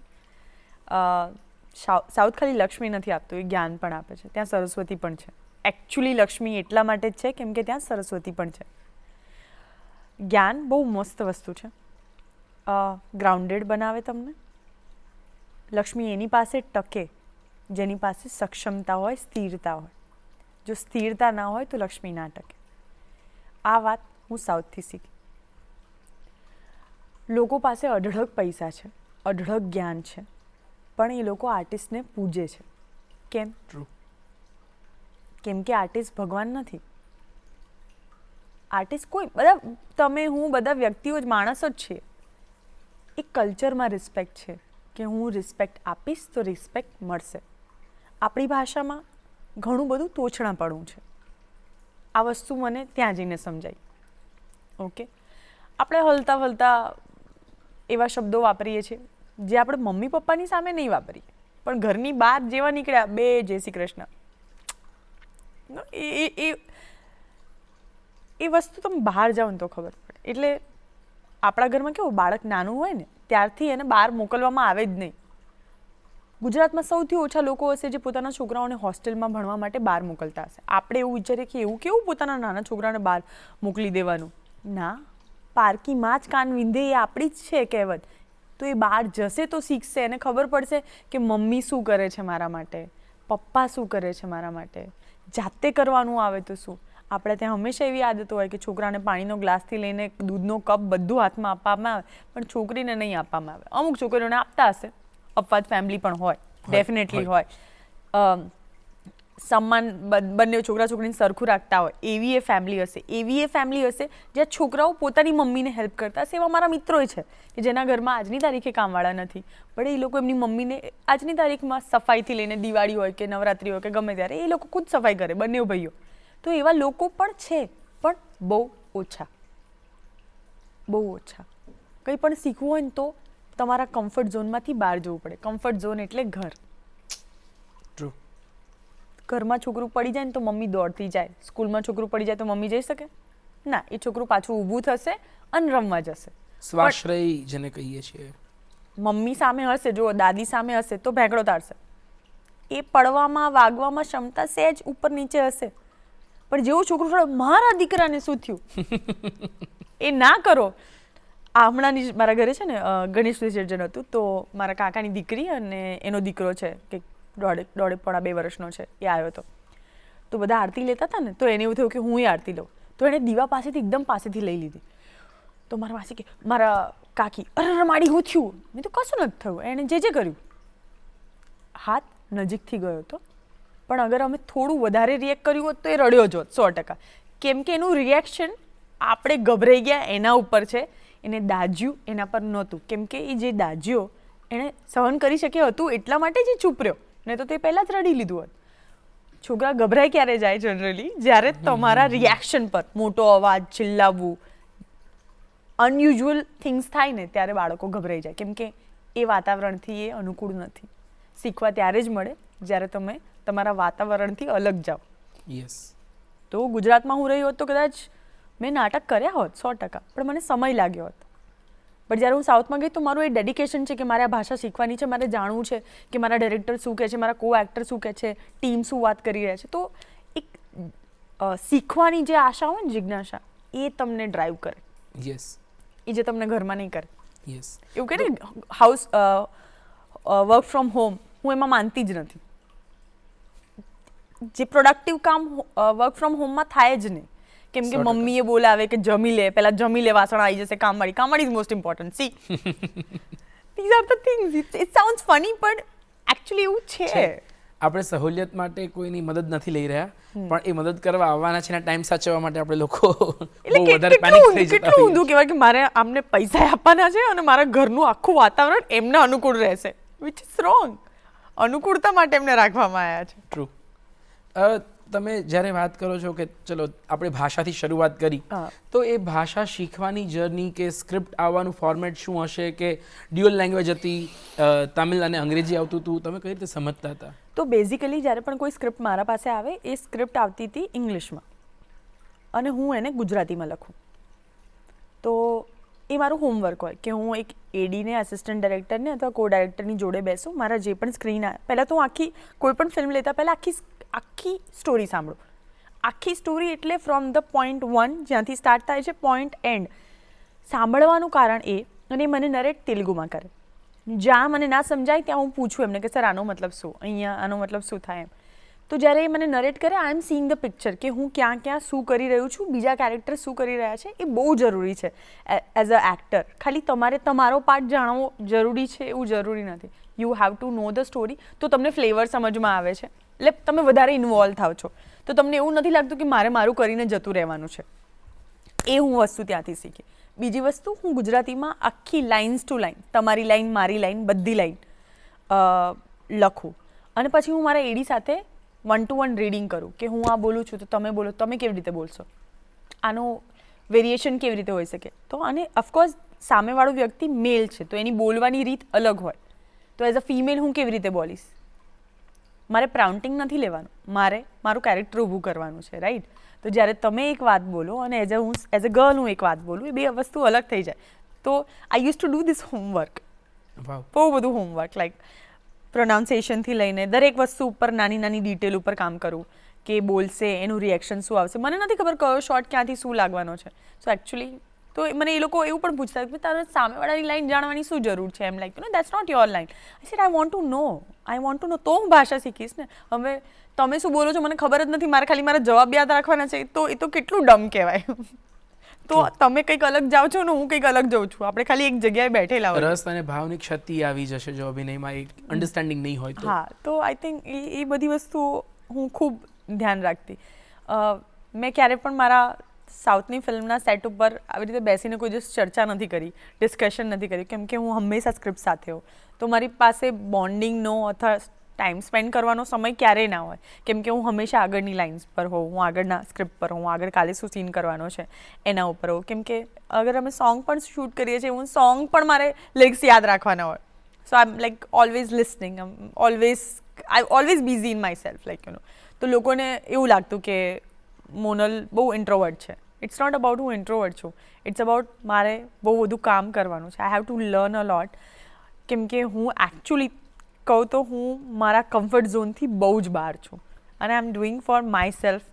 સાઉથ ખાલી લક્ષ્મી નથી આપતું, એ જ્ઞાન પણ આપે છે. ત્યાં સરસ્વતી પણ છે. એકચ્યુઅલી લક્ષ્મી એટલા માટે જ છે કેમ કે ત્યાં સરસ્વતી પણ છે. જ્ઞાન બહુ મસ્ત વસ્તુ છે, ગ્રાઉન્ડેડ બનાવે તમને. લક્ષ્મી એની પાસે ટકે જેની પાસે સક્ષમતા હોય, સ્થિરતા હોય. જો સ્થિરતા ના હોય તો લક્ષ્મી ના ટકે. આ વાત હું સાઉથથી શીખી. લોકો પાસે અઢળક પૈસા છે, અઢળક જ્ઞાન છે, પણ એ લોકો આર્ટિસ્ટને પૂજે છે. કેમ? કેમ કે આર્ટિસ્ટ ભગવાન નથી. આર્ટિસ્ટ કોઈ બધા, તમે હું બધા વ્યક્તિઓ જ, માણસો જ છીએ. એક કલ્ચરમાં રિસ્પેક્ટ છે કે હું રિસ્પેક્ટ આપીશ તો રિસ્પેક્ટ મળશે. આપણી ભાષામાં ઘણું બધું તોછણાપણું છે. આ વસ્તુ મને ત્યાં જઈને સમજાઈ. ઓકે, આપણે હલતા વલતા એવા શબ્દો વાપરીએ છીએ જે આપણે મમ્મી પપ્પાની સામે નહીં વાપરીએ, પણ ઘરની બહાર જેવા નીકળ્યા, બે જય શ્રી કૃષ્ણ, એ વસ્તુ તમે બહાર જાઓ ને તો ખબર પડે. એટલે આપણા ઘરમાં કેવું, બાળક નાનું હોય ને ત્યારથી એને બહાર મોકલવામાં આવે જ નહીં. ગુજરાતમાં સૌથી ઓછા લોકો હશે જે પોતાના છોકરાઓને હોસ્ટેલમાં ભણવા માટે બહાર મોકલતા હશે. આપણે એવું વિચારીએ કે એવું કેવું પોતાના નાના છોકરાને બહાર મોકલી દેવાનું. ના, પારકીમાં જ કાન વિંધે, એ આપણી જ છે કહેવત. તો એ બહાર જશે તો શીખશે, એને ખબર પડશે કે મમ્મી શું કરે છે મારા માટે, પપ્પા શું કરે છે મારા માટે. જાતે કરવાનું આવે તો શું. આપણે ત્યાં હંમેશા એવી આદતો હોય કે છોકરાને પાણીનો ગ્લાસથી લઈને દૂધનો કપ બધું હાથમાં આપવામાં આવે, પણ છોકરીને નહીં આપવામાં આવે. અમુક છોકરીઓને આપતા હશે, અપવાદ ફેમિલી પણ હોય, ડેફિનેટલી હોય. સન્માન બંને છોકરા છોકરીને સરખું રાખતા હોય એવી એ ફેમિલી હશે. એવી એ ફેમિલી હશે જ્યાં છોકરાઓ પોતાની મમ્મીને હેલ્પ કરતા હશે. એવા મારા મિત્રો છે કે જેના ઘરમાં આજની તારીખે કામવાળા નથી, પણ એ લોકો એમની મમ્મીને આજની તારીખમાં સફાઈથી લઈને દિવાળી હોય કે નવરાત્રિ હોય કે ગમે ત્યારે એ લોકો ખુદ સફાઈ કરે, બંને ભાઈઓ. તો એવા લોકો પણ છે, પણ બહુ ઓછા, બહુ ઓછા. કંઈ પણ શીખવું હોય ને તો તમારા કમ્ફર્ટ ઝોનમાંથી બહાર જવું પડે. કમ્ફર્ટ ઝોન એટલે ઘર. ઘરમાં છોકરું પડી જાય ને તો મમ્મી દોડતી જાય, સ્કૂલમાં છોકરું પડી જાય તો મમ્મી જઈ શકે ના. એ છોકરું પાછું ઊભું થશે અને રમવા જશે. સ્વાશ્રય જેને કહીએ છીએ. મમ્મી સામે હશે, જો દાદી સામે હશે તો ભેગડો તારશે. એ પડવામાં વાગવામાં ક્ષમતા સહેજ ઉપર નીચે હશે, પણ જેવું છોકરું થોડું મારા દીકરાને શું થયું એ ના કરો. આ હમણાંની મારા ઘરે છે ને ગણેશ વિસર્જન હતું, તો મારા કાકાની દીકરી અને એનો દીકરો છે કે દોઢેક પોણા 2 વર્ષનો છે, એ આવ્યો હતો. તો બધા આરતી લેતા હતા ને, તો એને એવું થયું કે હું એ આરતી લઉં. તો એણે દીવા પાસેથી એકદમ પાસેથી લઈ લીધી. તો મારા માસી કે, મારા કાકી, અરે માડી હું થયું? મેં તો કશું નથી થયું, એણે જે કર્યું. હાથ નજીકથી ગયો હતો, પણ અગર અમે થોડું વધારે રિએક્ટ કર્યું હોત તો એ રડ્યો જ હોત 100%. કેમ કે એનું રિએક્શન આપણે ગભરાઈ ગયા એના ઉપર છે, એને દાજ્યું એના પર નહોતું. કેમ કે એ જે દાજ્યો એણે સહન કરી શક્યો હતું એટલા માટે જ ચૂપ રહ્યો, નહીં તો તે પહેલાં જ રડી લીધું હોત. છોકરા ગભરાઈ ક્યારે જાય જનરલી? જ્યારે તમારા રિએક્શન પર મોટો અવાજ, ચિલ્લાવવું, અનયુઝ્યુઅલ થિંગ્સ થાય ને ત્યારે બાળકો ગભરાઈ જાય. કેમ કે એ વાતાવરણથી એ અનુકૂળ નથી. શીખવા ત્યારે જ મળે જ્યારે તમે તમારા વાતાવરણથી અલગ જાઓ. યસ. તો ગુજરાતમાં હું રહી હોત તો કદાચ મેં નાટક કર્યા હોત 100%, પણ મને સમય લાગ્યો હોત. પણ જ્યારે હું સાઉથમાં ગઈ તો મારું એ ડેડિકેશન છે કે મારે આ ભાષા શીખવાની છે, મારે જાણવું છે કે મારા ડાયરેક્ટર શું કહે છે, મારા કો એક્ટર શું કહે છે, ટીમ શું વાત કરી રહ્યા છે. તો એક શીખવાની જે આશા હોય ને, જિજ્ઞાસા, એ તમને ડ્રાઈવ કરે. યસ. એ જે તમને ઘરમાં નહીં કરે. યસ. એવું કહે ને હાઉસ વર્ક ફ્રોમ હોમ, હું એમાં માનતી જ નથી. જે પ્રોડક્ટિવ કામ વર્ક ફ્રોમ હોમમાં થાય જ નહીં. કેમ કે મમ્મીએ બોલાવે કે જમી લે, પહેલા જમી લે, વાસણ આવી જશે, કામવાળી is most important. See these are the things. It sounds funny, પણ એકચ્યુઅલી એવું છે. આપણે સહુલિયત માટે કોઈની મદદ નથી લઈ રહ્યા, પણ એ મદદ કરવા આવવાના છે, ટાઈમ સાચવવા માટે આપણે લોકો બહુ વધારે પેનિક થઈ જતા કેટલું ઊંધું કહેવાય કે મારે આમને પૈસા આપવાના છે અને મારા ઘરનું આખું વાતાવરણ એમને અનુકૂળ રહેશે, વિચ ઇઝ રોંગ. અનુકૂળતા માટે એમને રાખવામાં આવ્યા છે. ટ્રુ. તમે જ્યારે વાત કરો છો કે ચલો આપણે ભાષાથી શરૂઆત કરી, તો એ ભાષા શીખવાની જર્ની કે સ્ક્રિપ્ટ આવવાનું ફોર્મેટ શું હશે? કે ડ્યુઅલ લેંગ્વેજ હતી, તમિલ અને અંગ્રેજી આવતું હતું, તમે કઈ રીતે સમજતા હતા? તો બેઝિકલી જ્યારે પણ કોઈ સ્ક્રિપ્ટ મારા પાસે આવે, એ સ્ક્રિપ્ટ આવતી હતી ઇંગ્લિશમાં અને હું એને ગુજરાતીમાં લખું. તો એ મારું હોમવર્ક હોય કે હું એક એડીને આસિસ્ટન્ટ ડાયરેક્ટરને અથવા કો ડાયરેક્ટરની જોડે બેસું, મારા જે પણ સ્ક્રીન આવે પહેલાં તો હું કોઈ પણ ફિલ્મ લેતા પહેલાં આખી સ્ટોરી સાંભળું. આખી સ્ટોરી એટલે ફ્રોમ ધ પોઈન્ટ 1 જ્યાંથી સ્ટાર્ટ થાય છે પોઈન્ટ એન્ડ. સાંભળવાનું કારણ એ, અને મને નરેટ તેલુગુમાં કરે. જ્યાં મને ના સમજાય ત્યાં હું પૂછું એમને કે સર આનો મતલબ શું, અહીંયા આનો મતલબ શું થાય એમ. તો જ્યારે એ મને નરેટ કરે, આઈ એમ સીઈંગ ધ પિક્ચર કે હું ક્યાં ક્યાં શું કરી રહ્યું છું, બીજા કેરેક્ટર શું કરી રહ્યા છે. એ બહુ જરૂરી છે એઝ અ એક્ટર. ખાલી તમારે તમારો પાર્ટ જાણવો જરૂરી છે એવું જરૂરી નથી. You have to know the story. તો તમને ફ્લેવર સમજમાં આવે છે, એટલે તમે વધારે ઇન્વોલ્વ થાવ છો. તો તમને એવું નથી લાગતું કે મારું કરીને જતું રહેવાનું છે. એ હું વસ્તુ ત્યાંથી શીખી. બીજી વસ્તુ, હું ગુજરાતીમાં આખી લાઇન્સ ટુ લાઇન, તમારી લાઇન મારી લાઇન બધી લાઇન લખું, અને પછી હું મારા એડી સાથે 1 to 1 રીડિંગ કરું કે હું આ બોલું છું તો તમે બોલો, તમે કેવી રીતે બોલશો, આનો વેરિએશન કેવી રીતે હોઈ શકે. તો અને ઓફકોર્સ સામેવાળો વ્યક્તિ મેલ છે તો એની બોલવાની રીત અલગ હોય. તો એઝ અ ફિમેલ હું કેવી રીતે બોલીશ? મારે પ્રાઉન્ટિંગ નથી લેવાનું, મારે મારું કેરેક્ટર ઊભું કરવાનું છે, રાઈટ? તો જ્યારે તમે એક વાત બોલો અને એઝ અ ગર્લ હું એક વાત બોલું, એ બે વસ્તુ અલગ થઈ જાય. તો I use to do this homework, બહુ બધું હોમવર્ક, લાઈક પ્રોનાઉન્સિએશનથી લઈને દરેક વસ્તુ ઉપર નાની નાની ડિટેલ ઉપર કામ કરવું કે બોલશે એનું રિએક્શન શું આવશે. મને નથી ખબર કયો શોટ ક્યાંથી શું લાગવાનો છે. સો એકચ્યુઅલી તો મને એ લોકો એવું પણ પૂછતા કે તારે સામેવાળાની લાઈન જાણવાની શું જરૂર છે, એમ like that's not your line. I said I want to know. તો હું ભાષા શીખીશ ને. હવે તમે શું બોલો છો મને ખબર જ નથી, મારે ખાલી મારા જવાબ યાદ રાખવાના છે, તો એ તો કેટલું ડમ કહેવાય. તો તમે કંઈક અલગ જાઓ છો ને હું કંઈક અલગ જાઉં છું, આપણે ખાલી એક જગ્યાએ બેઠેલા હોય. રસ અને ભાવની ક્ષતિ આવી જશે જો અભિનયમાં એક અન્ડરસ્ટેન્ડિંગ નહીં હોય તો. હા, તો આઈ થિંક એ બધી વસ્તુઓ હું ખૂબ ધ્યાન રાખતી. મેં ક્યારે પણ મારા સાઉથની ફિલ્મના સેટ ઉપર આવી રીતે બેસીને કોઈ દિવસ ચર્ચા નથી કરી, ડિસ્કશન નથી કરી, કેમ કે હું હંમેશા સ્ક્રિપ્ટ સાથે હોઉં. તો મારી પાસે બોન્ડિંગનો અથવા ટાઈમ સ્પેન્ડ કરવાનો સમય ક્યારેય ના હોય, કેમ કે હું હંમેશા આગળની લાઇન્સ પર હોઉં, હું આગળના સ્ક્રિપ્ટ પર હોઉં, આગળ કાલે શું સીન કરવાનો છે એના ઉપર હોઉં. કેમ કે અગર અમે સોંગ પણ શૂટ કરીએ છીએ, હું સોંગ પણ મારે લિરિક્સ યાદ રાખવાના હોય. So I am like always listening, always busy in myself, like તો લોકોને એવું લાગતું કે મોનલ બહુ ઇન્ટ્રોવર્ટ છે. ઇટ્સ નોટ અબાઉટ હું ઇન્ટ્રોવર્ટ છું, ઇટ્સ અબાઉટ મારે બહુ બધું કામ કરવાનું છે. I have to learn a lot, કેમ કે હું એકચ્યુઅલી કહું તો હું મારા કમ્ફર્ટ ઝોનથી બહુ જ બહાર છું, અને I am doing for myself.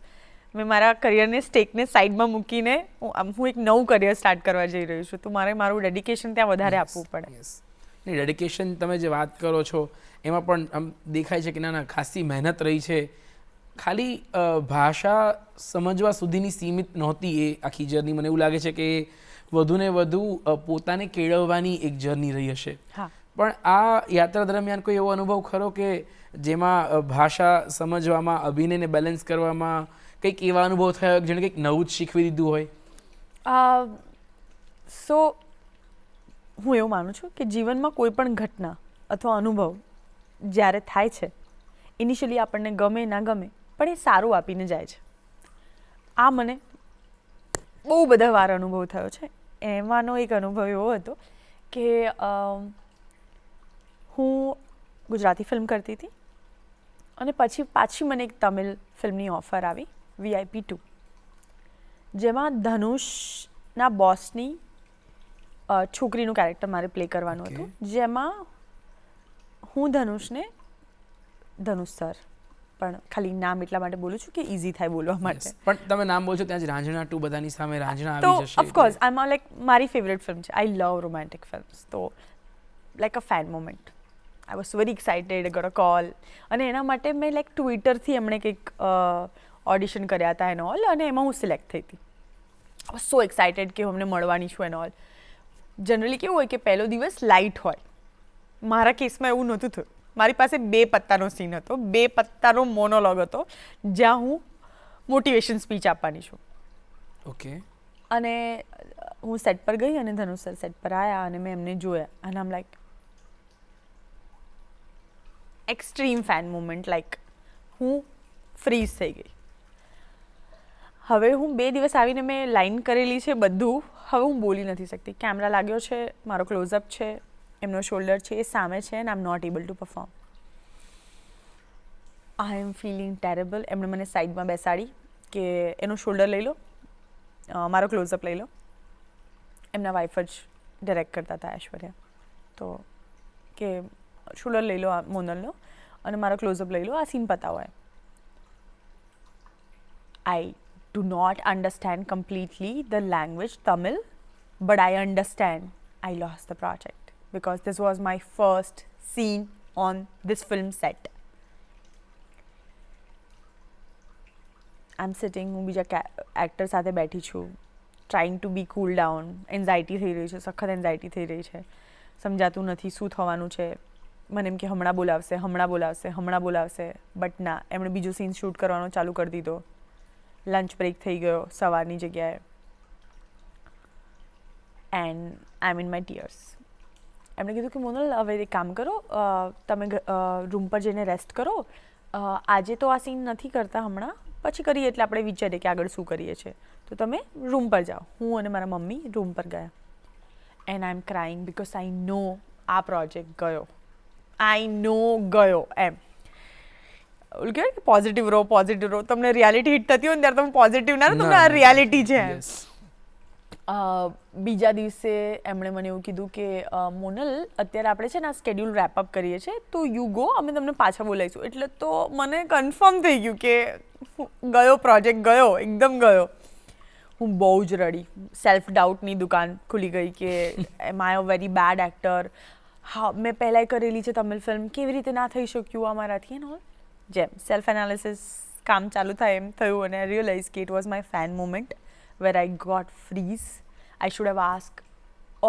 મેં મારા કરિયરને સ્ટેકને સાઈડમાં મૂકીને હું એક નવું કરિયર સ્ટાર્ટ કરવા જઈ રહી છું, તો મારે મારું ડેડિકેશન ત્યાં વધારે આપવું પડે. નહીં, ડેડિકેશન તમે જે વાત કરો છો એમાં પણ આમ દેખાય છે કે ના ખાસી મહેનત રહી છે. ખાલી ભાષા સમજવા સુધીની સીમિત નહોતી એ આખી જર્ની. મને એવું લાગે છે કે વધુને વધુ પોતાને કેળવવાની એક જર્ની રહી હશે. હા, પણ આ યાત્રા દરમિયાન કોઈ એવો અનુભવ ખરો કે જેમાં ભાષા સમજવામાં, અભિનયને બેલેન્સ કરવામાં કંઈક એવા અનુભવ થયો જેણે કંઈક નવું જ શીખવી દીધું હોય? સો હું એવું માનું છું કે જીવનમાં કોઈ પણ ઘટના અથવા અનુભવ જ્યારે થાય છે, ઇનિશિયલી આપણને ગમે ના ગમે, પણ એ સારું આપીને જાય છે. આ મને બહુ બધા વાર અનુભવ થયો છે. એમાંનો એક અનુભવ એવો હતો કે હું ગુજરાતી ફિલ્મ કરતી હતી અને પછી પાછી મને એક તમિલ ફિલ્મની ઓફર આવી, VIP 2, જેમાં ધનુષના બોસની છોકરીનું કેરેક્ટર મારે પ્લે કરવાનું હતું, જેમાં હું ધનુષને ધનુષ સર, પણ ખાલી નામ એટલા માટે બોલું છું કે ઇઝી થાય બોલવા માટે. પણ તમે નામ બોલશો ત્યાં જ રાંઝણા 2 બધાની સામે રાંઝણા તો આવી જશે. ઓફકોર્સ આઈ એમ લાઈક મારી ફેવરેટ ફિલ્મ છે. I love romantic films. તો like a fan moment, I was very excited, got a call. અને એના માટે મેં લાઈક ટ્વિટરથી એમણે કંઈક ઓડિશન કર્યા હતા એન્ડ ઓલ, અને એમાં હું સિલેક્ટ થઈ હતી. આઈ વોઝ સો એક્સાઇટેડ કે હું અમને મળવાની છું એન્ડ ઓલ. જનરલી કેવું હોય કે પહેલો દિવસ લાઇટ હોય. મારા કેસમાં એવું નહોતું થયું. મારી પાસે 2 પત્તાનો સીન હતો, 2 પત્તાનો મોનોલોગ હતો, જ્યાં હું મોટિવેશન સ્પીચ આપવાની છું. ઓકે. અને હું સેટ પર ગઈ અને ધનુષ સર સેટ પર આવ્યા અને મેં એમને જોયા, અને આમ like extreme fan moment, like હું ફ્રીઝ થઈ ગઈ. હવે હું 2 દિવસ આવીને મેં લાઈન કરેલી છે બધું, હવે હું બોલી નથી શકતી. કેમેરા લાગ્યો છે, મારો ક્લોઝઅપ છે, એમનો શોલ્ડર છે એ સામે છે, and I am not able to perform. I am feeling terrible. એમણે મને સાઈડમાં બેસાડી કે એનો શોલ્ડર લઈ લો, મારો ક્લોઝઅપ લઈ લો. એમના વાઈફ જ ડિરેક્ટ કરતા હતા એશ્વર્યા. તો કે શોલ્ડર લઈ લો આ મોનલનો અને મારો ક્લોઝઅપ લઈ લો, આ સીન પતાવો એમ. I do not understand completely the language Tamil, but I understand I lost the project because this was my first scene on this film set. I'm sitting, હું બીજા એક્ટર સાથે બેઠી છું, trying to be cool down. Anxiety થઈ રહી છે, સખત એન્ઝાયટી થઈ રહી છે, સમજાતું નથી શું થવાનું છે. મને એમ કે હમણાં બોલાવશે, બટ ના, એમણે બીજો સીન શૂટ કરવાનો ચાલુ કરી દીધો. લંચ બ્રેક થઈ ગયો સવારની જગ્યાએ, and I am in my tears. એમણે કીધું કે મોનલ હવે એક કામ કરો, તમે રૂમ પર જઈને રેસ્ટ કરો, આજે તો આ સીન નથી કરતા, હમણાં પછી કરીએ, એટલે આપણે વિચારીએ કે આગળ શું કરીએ છીએ, તો તમે રૂમ પર જાઓ. હું અને મારા મમ્મી રૂમ પર ગયા, and I am crying because I know આ પ્રોજેક્ટ ગયો એમ. ઓલું કહેવાય કે પોઝિટિવ રહો. તમને રિયાલિટી હિટ થતી હોય ને ત્યારે તમે પોઝિટિવ ના રહો, તમને આ રિયાલિટી છે. બીજા દિવસે એમણે મને એવું કીધું કે મોનલ અત્યારે આપણે છે ને આ સ્કેડ્યુલ રેપઅપ કરીએ છીએ, તો યુ ગો, અમે તમને પાછા બોલાવીશું. એટલે તો મને કન્ફર્મ થઈ ગયું કે પ્રોજેક્ટ ગયો, એકદમ ગયો. હું બહુ જ રડી. સેલ્ફ ડાઉટની દુકાન ખુલી ગઈ કે એમ આઈ અ વેરી બેડ એક્ટર. હા, મેં પહેલાંય કરેલી છે તમિલ ફિલ્મ, કેવી રીતે ના થઈ શક્યું આ મારાથી એન્ડ ઓલ. જેમ સેલ્ફ એનાલિસિસ કામ ચાલુ થાય એમ થયું, અને આઈ રિયલાઇઝ કે it was my fan moment where I got freeze. I should have ask,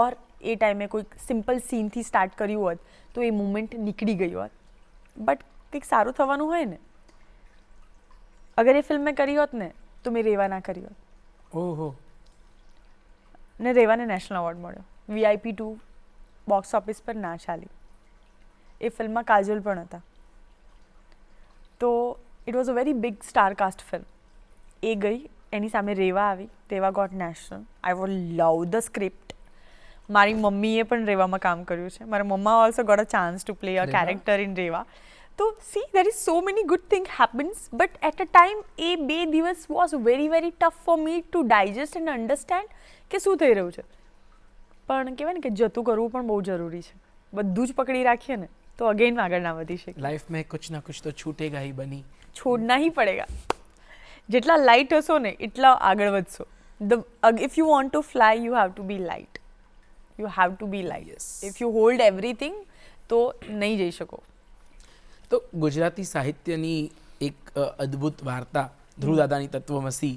or એ ટાઈમે કોઈ સિમ્પલ સીનથી સ્ટાર્ટ કર્યું હોત તો એ મુમેન્ટ નીકળી ગઈ હોત. બટ કંઈક સારું થવાનું હોય ને, અગર એ ફિલ્મ મેં કરી હોત ને તો મેં રેવા ના કરી હોત. ઓહો. ને રેવાને નેશનલ એવોર્ડ મળ્યો. VIP 2 બોક્સ ઓફિસ પર ના ચાલી. એ ફિલ્મમાં કાજોલ પણ હતા. તો it was a very big star cast film. એ ગઈ, એની સામે રેવા આવી. Reva got national. I was love the script. મારી મમ્મીએ પણ રેવામાં કામ કર્યું છે. મારા મમ્મા also got a chance to play a character in Reva. તો see, there is so many good thing happens, but at a time એ 2 દિવસ was very very tough for me to digest and understand કે શું થઈ રહ્યું છે. પણ કહેવાય ને કે જતું કરવું પણ બહુ જરૂરી છે. બધું જ પકડી રાખીએ ને તો અગેન આગળ ના વધી શકે. લાઈફ में कुछ ना कुछ तो छूटेगा ही बनी. છોડના ही पड़ेगा. જેટલા લાઇટ હશો ને એટલા આગળ વધશો. If you want to fly you have to be light. If you hold everything તો નહીં જઈ શકો. તો ગુજરાતી સાહિત્યની એક અદ્ભુત વાર્તા ધ્રુવદાદાની તત્વમસી,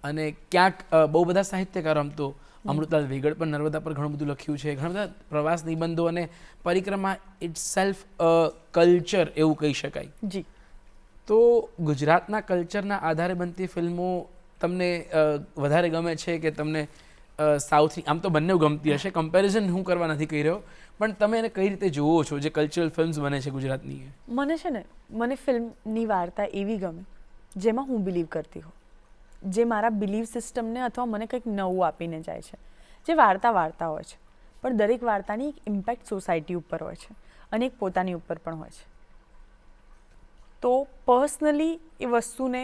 અને ક્યાંક બહુ બધા સાહિત્યકારો, આમ તો અમૃતલાલ વેગડ પણ નર્મદા પર ઘણું બધું લખ્યું છે, ઘણા બધા પ્રવાસ નિબંધો, અને પરિક્રમા ઇટ્સ સેલ્ફ કલ્ચર એવું કહી શકાય. જી. તો ગુજરાતના કલ્ચરના આધારે બનતી ફિલ્મો તમને વધારે ગમે છે કે તમને સાઉથની? આમ તો બંને ગમતી હશે, કમ્પેરિઝન હું કરવા નથી કહી રહ્યો, પણ તમે એને કઈ રીતે જુઓ છો જે કલ્ચરલ ફિલ્મ્સ બને છે ગુજરાતની? મને ફિલ્મની વાર્તા એવી ગમે જેમાં હું બિલીવ કરતી હોઉં, જે મારા બિલીવ સિસ્ટમને અથવા મને કંઈક નવું આપીને જાય છે. જે વાર્તા હોય છે, પણ દરેક વાર્તાની એક ઇમ્પેક્ટ સોસાયટી ઉપર હોય છે અને એક પોતાની ઉપર પણ હોય છે. તો પર્સનલી એ વસ્તુને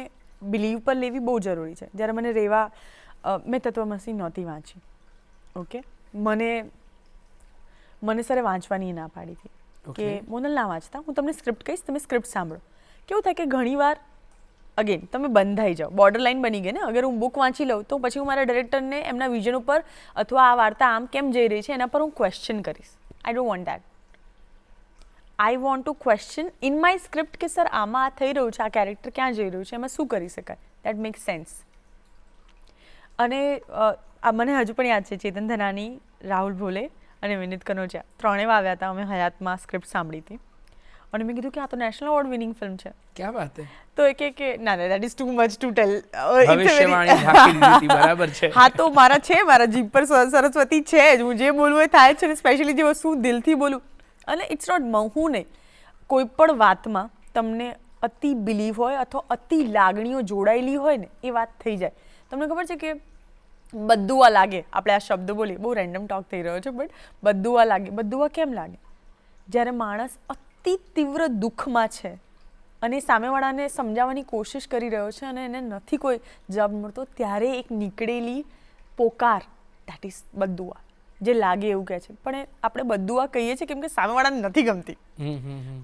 બિલીવ પર લેવી બહુ જરૂરી છે. જ્યારે મને રેવા, મેં તત્વમસી નહોતી વાંચી, ઓકે, મને સરે વાંચવાની ના પાડી હતી કે મોનલ ના વાંચતા, હું તમને સ્ક્રિપ્ટ કહીશ, તમે સ્ક્રિપ્ટ સાંભળો. કેવું થાય કે ઘણીવાર અગેન તમે બંધાઈ જાઓ, બોર્ડર લાઇન બની ગઈ ને. અગર હું બુક વાંચી લઉં તો પછી હું મારા ડિરેક્ટરને એમના વિઝન ઉપર અથવા આ વાર્તા આમ કેમ જઈ રહી છે એના પર હું ક્વેશ્ચન કરીશ. I don't want that. I want two question in my script કે સર આમાં આ થઈ રહ્યું છે, આ કેરેક્ટર ક્યાં જઈ રહ્યું છે, એમાં શું કરી શકાય, દેટ મેક્સ સેન્સ. અને મને હજુ પણ યાદ છે, ચેતન ધનાની, રાહુલ ભોલે અને વિનીત કનોજિયા ત્રણેય આવ્યા હતા. અમે હયાતમાં સ્ક્રિપ્ટ સાંભળી હતી અને મેં કીધું કે આ તો નેશનલ એવોર્ડ વિનિંગ ફિલ્મ છે. ક્યાં વાત હે? તો એ કે ના that is too much to tell. ભવિષ્યવાણી ઝાંકી દીધી, બરાબર છે. હા, તો મારા જીભ પર સરસ્વતી છે જ. હું જે બોલું એ થાય છે, સ્પેશિયલી જે વસ્તુ દિલથી બોલું. અને ઇટ્સ નોટ હું નહીં, કોઈ પણ વાતમાં તમને અતિ બિલીવ હોય અથવા અતિ લાગણીઓ જોડાયેલી હોય ને એ વાત થઈ જાય. તમને ખબર છે કે બદ્દુઆ લાગે, આપણે આ શબ્દ બોલીએ, બહુ રેન્ડમ ટોક થઈ રહ્યો છે, બટ બદ્દુઆ લાગે. બદ્દુઆ કેમ લાગે? જ્યારે માણસ અતિ તીવ્ર દુઃખમાં છે અને સામેવાળાને સમજાવવાની કોશિશ કરી રહ્યો છે અને એને નથી કોઈ જવાબ મળતો, ત્યારે એક નીકળેલી પોકાર, દેટ ઇઝ બદ્દુઆ. જે લાગે એવું કહે છે, પણ આપણે બધું આ કહીએ છીએ કેમ કે સામેવાળાને નથી ગમતી.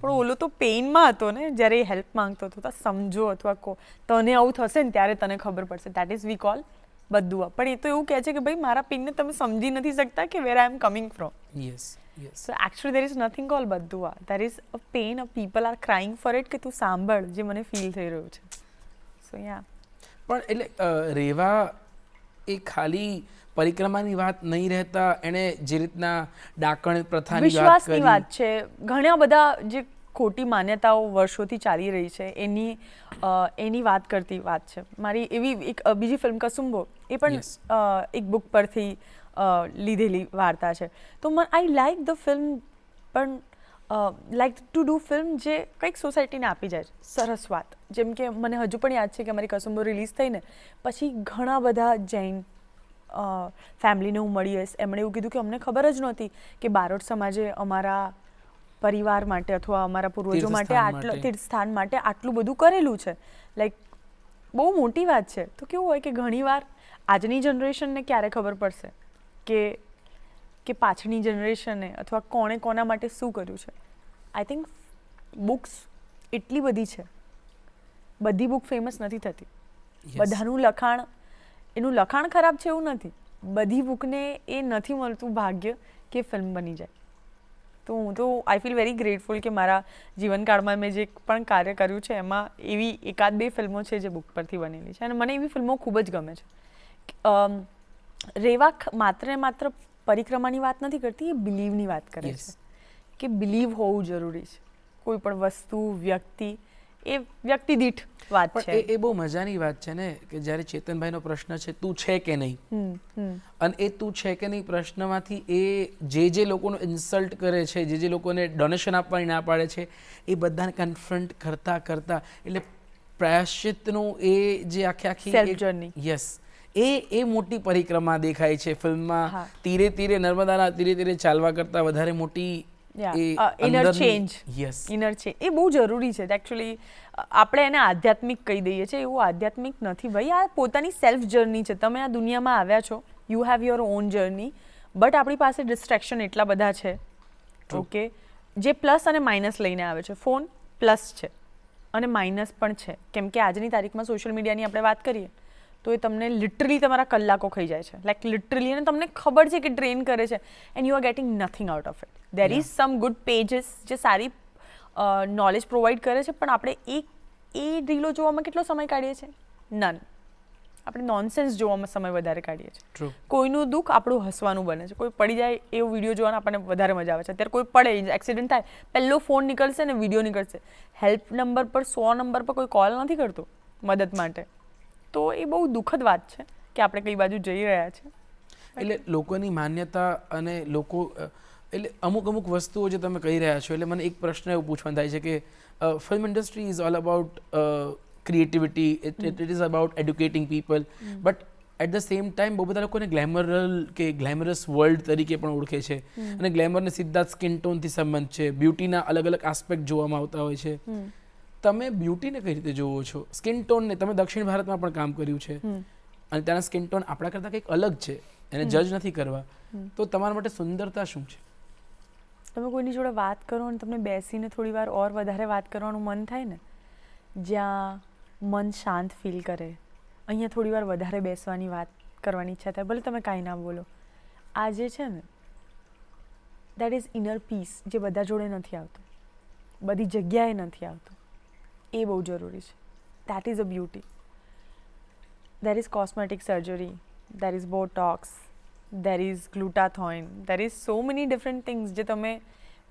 પણ ઓલો તો પેઇનમાં હતો ને જ્યારે એ હેલ્પ માંગતો હતો. તો સમજો અથવા તને આવું થશે ને ત્યારે તને ખબર પડશે. દેટ ઇઝ વી કોલ બધું. પણ એ તો એવું કહે છે કે ભાઈ મારા પેઇનને તમે સમજી નથી શકતા કે where I am coming from. So actually there is nothing called બધું. There is a pain, people are crying for it કે તું સાંભળ જે મને ફીલ થઈ રહ્યું છે. So yeah. પણ એટલે રેવા એ ખાલી પરિક્રમાની વાત નહીં રહેતા, એણે જે રીતના ડાકણ પ્રથાની વિશ્વાસની વાત છે. ઘણા બધા જે ખોટી માન્યતાઓ વર્ષોથી ચાલી રહી છે એની વાત કરતી વાત છે. મારી એવી એક બીજી ફિલ્મ કસુંબો, એ પણ એક બુક પરથી લીધેલી વાર્તા છે. તો આઈ લાઈક ધ ફિલ્મ, પણ લાઈક ટુ ડુ ફિલ્મ જે કંઈક સોસાયટીને આપી જાય. સરસ વાત. જેમ કે મને હજુ પણ યાદ છે કે અમારી કસુંબો રિલીઝ થઈને પછી ઘણા બધા જૈન ફેમિલીને હું મળી હશે, એમણે એવું કીધું કે અમને ખબર જ નહોતી કે બારોટ સમાજે અમારા પરિવાર માટે અથવા અમારા પૂર્વજો માટે તીર્થસ્થાન માટે આટલું બધું કરેલું છે. લાઈક બહુ મોટી વાત છે. તો કેવું હોય કે ઘણીવાર આજની જનરેશનને ક્યારે ખબર પડશે કે પાછળની જનરેશને અથવા કોણે કોના માટે શું કર્યું છે. આઈ થિંક બુક્સ એટલી બધી છે, બધી બુક ફેમસ નથી થતી. બધાનું લખાણ, એનું લખાણ ખરાબ છે એવું નથી, બધી બુકને એ નથી મળતું ભાગ્ય કે ફિલ્મ બની જાય. તો હું તો આઈ ફીલ વેરી ગ્રેટફુલ કે મારા જીવનકાળમાં મેં જે પણ કાર્ય કર્યું છે એમાં એવી એકાદ બે ફિલ્મો છે જે બુક પરથી બનેલી છે અને મને એવી ફિલ્મો ખૂબ જ ગમે છે. રેવા માત્ર ને માત્ર પરિક્રમાની વાત નથી કરતી, એ બિલીવની વાત કરે છે કે બિલીવ હોવું જરૂરી છે. કોઈ પણ વસ્તુ, વ્યક્તિ, એ વ્યક્તિ દીઠ વાત છે. એ બહુ મજાની વાત છે ને કે જ્યારે ચેતનભાઈનો પ્રશ્ન છે તું છે કે નહીં, અને એ તું છે કે નહીં પ્રશ્નમાંથી એ જે લોકોનો ઇન્સલ્ટ કરે છે, જે લોકોને ડોનેશન આપવાની ના પાડે છે, એ બધાને કન્ફ્રન્ટ કરતા કરતા એટલે પ્રાયશ્ચિતનું એ જે આખી સેલ્ફ જર્ની, યસ, એ મોટી પરિક્રમા દેખાય છે ફિલ્મમાં. ધીરે ધીરે નર્મદાના ધીરે ધીરે ચાલવા કરતાં વધારે મોટી ઇનર ચેન્જ. ઇનર ચેન્જ એ બહુ જરૂરી છે. એકચ્યુઅલી આપણે એને આધ્યાત્મિક કહી દઈએ છીએ, એવું આધ્યાત્મિક નથી ભાઈ. આ પોતાની સેલ્ફ જર્ની છે. તમે આ દુનિયામાં આવ્યા છો, you have your own journey, but આપણી પાસે ડિસ્ટ્રેક્શન એટલા બધા છે, ઓકે, જે પ્લસ અને માઇનસ લઈને આવે છે. ફોન પ્લસ છે અને માઇનસ પણ છે, કેમ કે આજની તારીખમાં સોશિયલ મીડિયાની આપણે વાત કરીએ તો એ તમને લિટરલી તમારા કલાકો ખાઈ જાય છે. લાઈક લિટરલી, અને તમને ખબર છે કે ટ્રેન કરે છે and you are getting nothing out of it. There is sum good pages જે સારી નોલેજ પ્રોવાઈડ કરે છે, પણ આપણે એ રીલો જોવામાં કેટલો સમય કાઢીએ છીએ? નન. આપણે નોનસેન્સ જોવામાં સમય વધારે કાઢીએ છીએ. કોઈનું દુઃખ આપણું હસવાનું બને છે. કોઈ પડી જાય એવો વિડીયો જોવાનો આપણને વધારે મજા આવે છે. અત્યારે કોઈ પડે, એક્સિડન્ટ થાય, પહેલો ફોન નીકળશે ને વિડીયો નીકળશે. હેલ્પ નંબર પર 100 નંબર પર કોઈ કોલ નથી કરતું મદદ માટે. તો એ બહુ દુઃખદ વાત છે કે આપણે કઈ બાજુ જઈ રહ્યા છે. એટલે લોકોની માન્યતા અને લોકો એટલે અમુક વસ્તુઓ જે તમે કહી રહ્યા છો, એટલે મને એક પ્રશ્ન એવું પૂછવાનું થાય છે કે film industry is all about creativity, it is about educating people, but at the same time બહુ બધા લોકોને ગ્લેમરસ વર્લ્ડ તરીકે પણ ઓળખે છે, અને ગ્લેમરને સીધા સ્કિન ટોનથી સંબંધ છે, બ્યુટીના અલગ અલગ આસ્પેક્ટ જોવામાં આવતા હોય છે. તમે બ્યુટીને કઈ રીતે જોવો છો? સ્કિન ટોનને, તમે દક્ષિણ ભારતમાં પણ કામ કર્યું છે અને ત્યાંના સ્કિન ટોન આપણા કરતાં કંઈક અલગ છે, એને જજ નથી કરવા. તો તમારા માટે સુંદરતા શું છે? તમે કોઈની જોડે વાત કરો અને તમને બેસીને થોડી વાર ઓર વધારે વાત કરવાનું મન થાય ને, જ્યાં મન શાંત ફીલ કરે, અહીંયા થોડી વાર વધારે બેસવાની વાત કરવાની ઈચ્છા થાય, ભલે તમે કાંઈ ના બોલો. આ જે છે ને, દેટ ઇઝ ઇનર પીસ, જે બધા જોડે નથી આવતું, બધી જગ્યાએ નથી આવતું. એ બહુ જરૂરી છે. That is a beauty. There is cosmetic surgery, there is botox, there is glutathione, there is so many different things જે તમે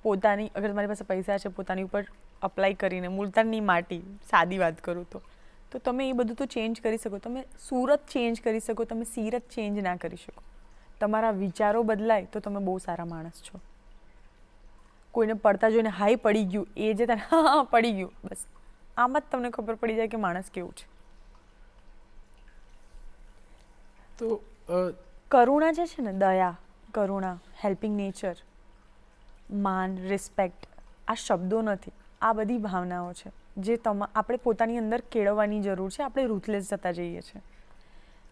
પોતાની, અગર તમારી પાસે પૈસા છે, પોતાની ઉપર અપ્લાય કરીને, મુલતાનની માટી, સાદી વાત કરું તો તમે એ બધું તો ચેન્જ કરી શકો. તમે સુરત ચેન્જ કરી શકો, તમે સીરત ચેન્જ ના કરી શકો. તમારા વિચારો બદલાય તો તમે બહુ સારા માણસ છો. કોઈને પડતા જોઈને હાઈ પડી ગયું, એ જે તને હા પડી ગયું, બસ આમ જ તમને ખબર પડી જાય કે માણસ કેવું છે. તો કરુણા જે છે ને, દયા, કરુણા, હેલ્પિંગ નેચર, માન, રિસ્પેક્ટ, આ શબ્દો નથી, આ બધી ભાવનાઓ છે જે આપણે પોતાની અંદર કેળવવાની જરૂર છે. આપણે રૂથલેસ જતા જઈએ છીએ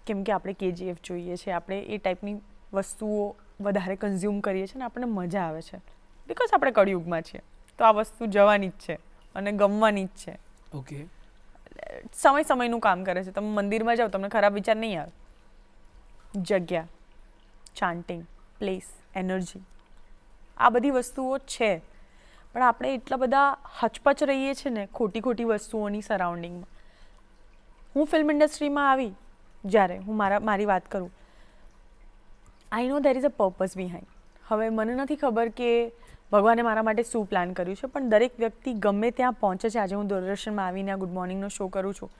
કેમ કે આપણે KGF જોઈએ છે, આપણે એ ટાઈપની વસ્તુઓ વધારે કન્ઝ્યુમ કરીએ છીએ ને આપણને મજા આવે છે બિકોઝ આપણે કળિયુગમાં છીએ તો આ વસ્તુ જવાની જ છે અને ગમવાની જ છે. ઓકે. સમયનું કામ કરે છે. તમે મંદિરમાં જાઓ તમને ખરાબ વિચાર નહીં આવે. જગ્યા, ચાન્ટિંગ, પ્લેસ, એનર્જી, આ બધી વસ્તુઓ છે પણ આપણે એટલા બધા હચપચ રહીએ છીએ ને ખોટી વસ્તુઓની સરાઉન્ડિંગમાં. હું ફિલ્મ ઇન્ડસ્ટ્રીમાં આવી જ્યારે હું મારી વાત કરું, I know there is a purpose behind. હવે મને નથી ખબર કે ભગવાને મારા માટે શું પ્લાન કર્યું છે પણ દરેક વ્યક્તિ ગમે ત્યાં પહોંચે છે. આજે હું દૂરદર્શનમાં આવીને આ ગુડ મોર્નિંગનો શો કરું છું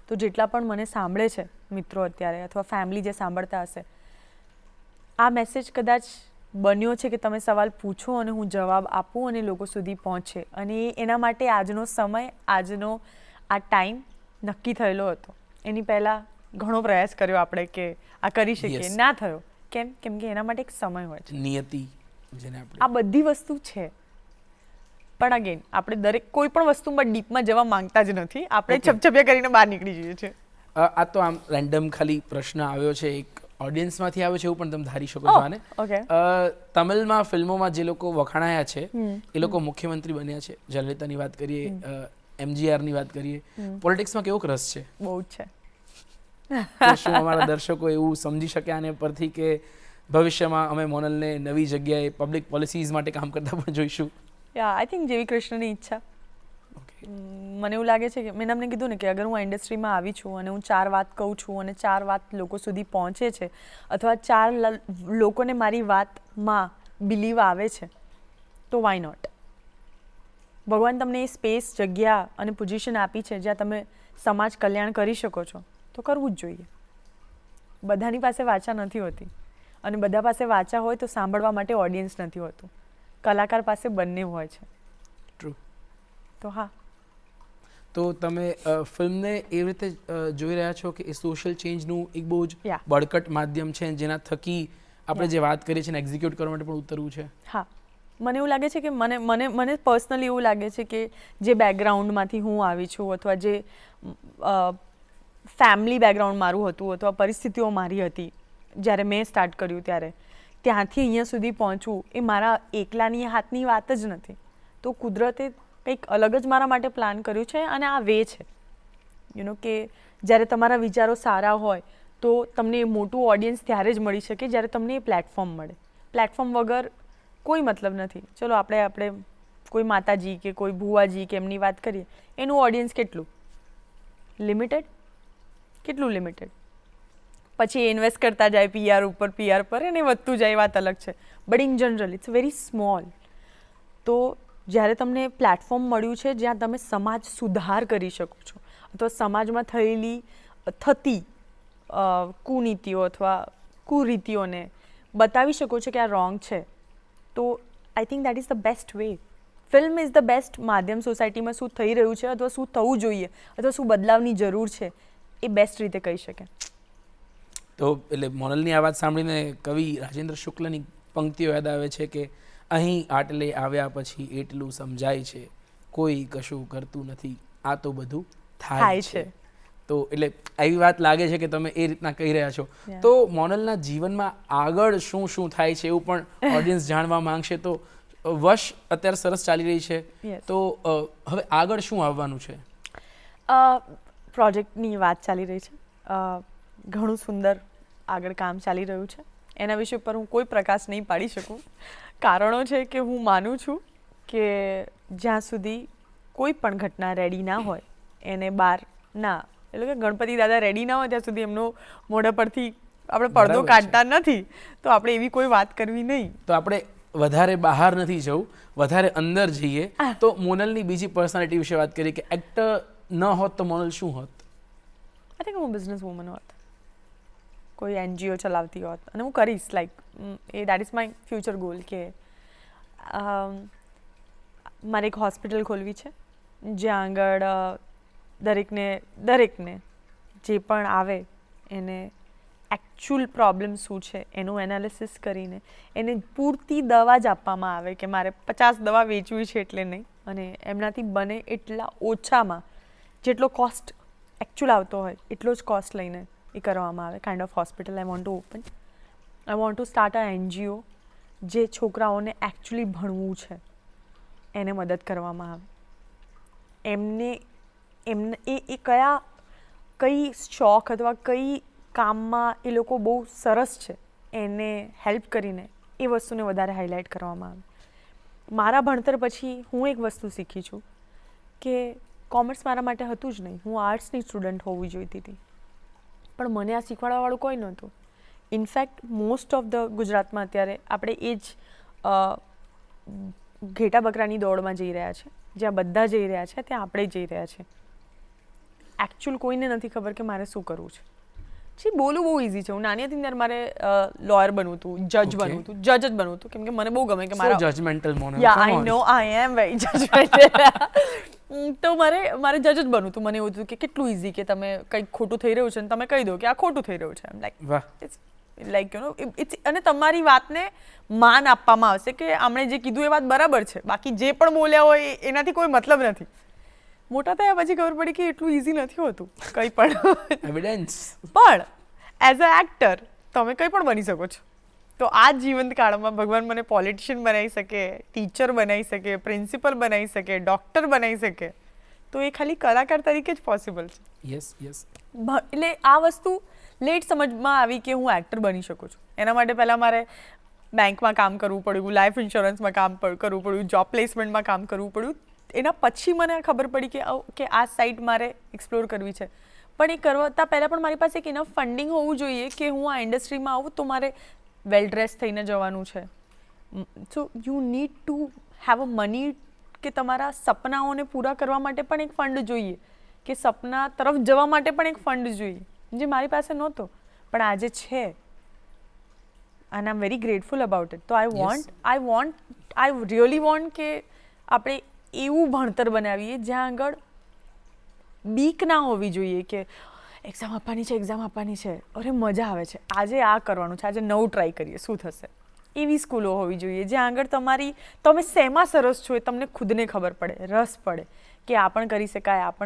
તો જેટલા પણ મને સાંભળે છે મિત્રો અત્યારે અથવા ફેમિલી જે સાંભળતા હશે, આ મેસેજ કદાચ બન્યો છે કે તમે સવાલ પૂછો અને હું જવાબ આપું અને લોકો સુધી પહોંચે અને એના માટે આજનો સમય, આજનો આ ટાઈમ નક્કી થયેલો હતો. એની પહેલાં ઘણો પ્રયાસ કર્યો આપણે કે આ કરી શકીએ, ના થયો. કેમ કે એના માટે એક સમય હોય છે, નિયતિ જેને આપણે. આ બધી વસ્તુ છે પણ અગેન આપણે દરેક કોઈ પણ વસ્તુમાં ડીપમાં જવા માંગતા જ નથી. આપણે છપછપિયા કરીને બહાર નીકળી જઈએ છીએ. આ તો આમ રેન્ડમ ખાલી પ્રશ્ન આવ્યો છે, એક ઓડિયન્સમાંથી આવ્યો છે એવું પણ તમે ધારી શકો છો આને. તમિલમાં ફિલ્મોમાં જે લોકો વખાણાયા છે એ લોકો મુખ્યમંત્રી બન્યા છે. જયલલિતાની વાત કરીએ, MGRની વાત કરીએ, પોલિટિક્સમાં કેવો રસ છે? બહુ જ છે. શું અમારા દર્શકો એવું સમજી શકે આને પરથી કે ભવિષ્યમાં અમે મોનલને નવી જગ્યાએ પબ્લિક પોલિસીઝ માટે કામ કરતા પણ જોઈશું? આઈ થિંક જેવી કૃષ્ણની ઈચ્છા. મને એવું લાગે છે કે મેં તમને કીધું ને કે અગર હું આ ઇન્ડસ્ટ્રીમાં આવી છું અને હું 4 વાત કહું છું અને 4 વાત લોકો સુધી પહોંચે છે અથવા 4 લોકોને મારી વાતમાં બિલીવ આવે છે તો વાય નોટ. ભગવાન તમને એ સ્પેસ, જગ્યા અને પોઝિશન આપી છે જ્યાં તમે સમાજ કલ્યાણ કરી શકો છો તો કરવું જ જોઈએ. બધાની પાસે વાચા નથી હોતી અને બધા પાસે વાચા હોય તો સાંભળવા માટે ઓડિયન્સ નથી હોતું. કલાકાર પાસે બંને હોય છે. ટ્રુ. તો હા, તો તમે ફિલ્મને એવી રીતે જોઈ રહ્યા છો કે એ સોશિયલ ચેન્જનું એક બહુ જ બળકટ માધ્યમ છે જેના થકી આપણે જે વાત કરીએ છીએ એક્ઝિક્યુટ કરવા માટે પણ ઉતરવું છે? હા, મને એવું લાગે છે કે મને પર્સનલી એવું લાગે છે કે જે બેકગ્રાઉન્ડમાંથી હું આવી છું અથવા જે ફેમિલી બેકગ્રાઉન્ડ મારું હતું અથવા પરિસ્થિતિઓ મારી હતી જ્યારે મેં સ્ટાર્ટ કર્યું ત્યારે, ત્યાંથી અહીંયા સુધી પહોંચવું એ મારા એકલાની હાથની વાત જ નથી. તો કુદરતે કંઈક અલગ જ મારા માટે પ્લાન કર્યું છે અને આ વે છે કે જ્યારે તમારા વિચારો સારા હોય તો તમને એ મોટું ઓડિયન્સ ત્યારે જ મળી શકે જ્યારે તમને એ પ્લેટફોર્મ મળે. પ્લેટફોર્મ વગર કોઈ મતલબ નથી. ચલો આપણે કોઈ માતાજી કે કોઈ ભુવાજી કે એમની વાત કરીએ, એનું ઓડિયન્સ કેટલું લિમિટેડ, કેટલું લિમિટેડ. પછી ઇન્વેસ્ટ કરતા જાય PR પર અને વધતું જાય, વાત અલગ છે. But in general it's very small. તો જ્યારે તમને પ્લેટફોર્મ મળ્યું છે જ્યાં તમે સમાજ સુધાર કરી શકો છો અથવા સમાજમાં થતી કુનીતિઓ અથવા કુરીતિઓને બતાવી શકો છો કે આ રોંગ છે, તો I think that is the best way. Film is the best માધ્યમ સોસાયટીમાં શું થઈ રહ્યું છે અથવા શું થવું જોઈએ અથવા શું બદલાવની જરૂર છે એ બેસ્ટ રીતે કહી શકે. તો એટલે મોનલની આ વાત સાંભળીને કવિ રાજેન્દ્ર શુક્લની પંક્તિઓ યાદ આવે છે કે અહીં આટલે આવ્યા પછી એટલું સમજાય છે, કોઈ કશું કરતું નથી, આ તો બધું થાય છે. તો એટલે એવી વાત લાગે છે કે તમે એ રીતના કહી રહ્યા છો. તો મોનલના જીવનમાં આગળ શું શું થાય છે એવું પણ ઓડિયન્સ જાણવા માંગશે. તો વર્ષ અત્યારે સરસ ચાલી રહી છે, તો હવે આગળ શું આવવાનું છે? પ્રોજેક્ટની વાત ચાલી રહી છે. ઘણું સુંદર આગળ કામ ચાલી રહ્યું છે. એના વિષય પર હું કોઈ પ્રકાશ નહીં પાડી શકું. કારણો છે કે હું માનું છું કે જ્યાં સુધી કોઈ પણ ઘટના રેડી ના હોય એને બહાર ના, એટલે કે ગણપતિ દાદા રેડી ના હોય ત્યાં સુધી એમનો મોઢા પરથી આપણે પડદો કાઢતા નથી. તો આપણે એવી કોઈ વાત કરવી નહીં. તો આપણે વધારે બહાર નથી જવું, વધારે અંદર જઈએ. તો મોનલની બીજી પર્સનાલિટી વિશે વાત કરીએ કે એક્ટર ન હોત તો મોનલ શું હોત? આઈ થિંક હું બિઝનેસ વુમન હોત, કોઈ NGO ચલાવતી હોત અને હું કરીશ. Like that is my future goal કે મારે એક હોસ્પિટલ ખોલવી છે જ્યાં આગળ દરેકને જે પણ આવે એને એકચ્યુઅલ પ્રોબ્લેમ શું છે એનું એનાલિસિસ કરીને એને પૂરતી દવા જ આપવામાં આવે કે મારે 50 દવા વેચવી છે એટલે નહીં, અને એમનાથી બને એટલા ઓછામાં જેટલો કોસ્ટ એકચ્યુઅલ આવતો હોય એટલો જ કોસ્ટ લઈને એ કરવામાં આવે. Kind of hospital I want to open. I want to start a NGO જે છોકરાઓને એકચ્યુઅલી ભણવું છે એને મદદ કરવામાં આવે. એમને એ કઈ શોખ અથવા કઈ કામમાં એ લોકો બહુ સરસ છે એને હેલ્પ કરીને એ વસ્તુને વધારે હાઇલાઇટ કરવામાં આવે. મારા ભણતર પછી હું એક વસ્તુ શીખી છું કે કોમર્સ મારા માટે હતું જ નહીં. હું આર્ટ્સની સ્ટુડન્ટ હોવી જોઈતી હતી, પણ મને આ શીખવાડવાવાળું કોઈ નહોતું. ઇનફેક્ટ મોસ્ટ ઓફ ધ ગુજરાતમાં અત્યારે આપણે એ જ ઘેટા બકરાની દોડમાં જઈ રહ્યા છે. જ્યાં બધા જઈ રહ્યા છે ત્યાં આપણે જઈ રહ્યા છે. એકચ્યુઅલ કોઈને નથી ખબર કે મારે શું કરવું છે. જી બોલવું બહુ ઇઝી છે. હું નાની હતી ત્યારે મારે લોયર બનવું હતું, જજ બનવું હતું, જજ જ બનવું હતું, કેમ કે મને બહુ ગમે કે મારા જજમેન્ટલ મોનો. Yeah I know I am very judgmental. તો મારે જજ જ બનવું હતું. મને એવું હતું કે કેટલું ઇઝી કે તમે કંઈક ખોટું થઈ રહ્યું છે અને તમે કહી દો કે આ ખોટું થઈ રહ્યું છે. એમ લાઈક યુ નો અને તમારી વાતને માન આપવામાં આવશે કે આમણે જે કીધું એ વાત બરાબર છે, બાકી જે પણ બોલ્યા હોય એનાથી કોઈ મતલબ નથી. મોટા થયા પછી ખબર પડી કે એટલું ઇઝી નથી હોતું કંઈ પણ. એવિડન્સ. પણ એઝ અ એક્ટર તમે કંઈ પણ બની શકો છો. તો આ જીવંત કાળમાં ભગવાન મને પોલિટિશિયન બનાવી શકે, ટીચર બનાવી શકે, પ્રિન્સિપલ બનાવી શકે, ડૉક્ટર બનાવી શકે, તો એ ખાલી કલાકાર તરીકે જ પોસિબલ છે. Yes yes. એટલે આ વસ્તુ લેટ સમજમાં આવી કે હું એક્ટર બની શકું છું. એના માટે પહેલાં મારે બેંકમાં કામ કરવું પડ્યું, લાઈફ ઇન્સ્યોરન્સમાં કામ કરવું પડ્યું, જોબ પ્લેસમેન્ટમાં કામ કરવું પડ્યું. એના પછી મને ખબર પડી કે આ સાઇટ મારે એક્સપ્લોર કરવી છે. પણ એ કરતા પહેલાં પણ મારી પાસે એક ઇનફ ફંડિંગ હોવું જોઈએ કે હું આ ઇન્ડસ્ટ્રીમાં આવું તો મારે વેલ ડ્રેસ થઈને જવાનું છે. So you need to have a money કે તમારા સપનાઓને પૂરા કરવા માટે પણ એક ફંડ જોઈએ, કે સપના તરફ જવા માટે પણ એક ફંડ જોઈએ, જે મારી પાસે નહોતો પણ આજે છે. And I am very grateful about it. તો આઈ રિયલી વોન્ટ કે આપણે એવું ભણતર બનાવીએ જ્યાં આગળ બીક ના હોવી જોઈએ કે એક્ઝામ આપવાની છે, અરે મજા આવે છે, આજે આ કરવાનું છે, આજે નવું ટ્રાય કરીએ શું થશે. એવી સ્કૂલો હોવી જોઈએ જ્યાં આગળ તમે શેમાં સરસ છો એ તમને ખુદને ખબર પડે, રસ પડે કે આ પણ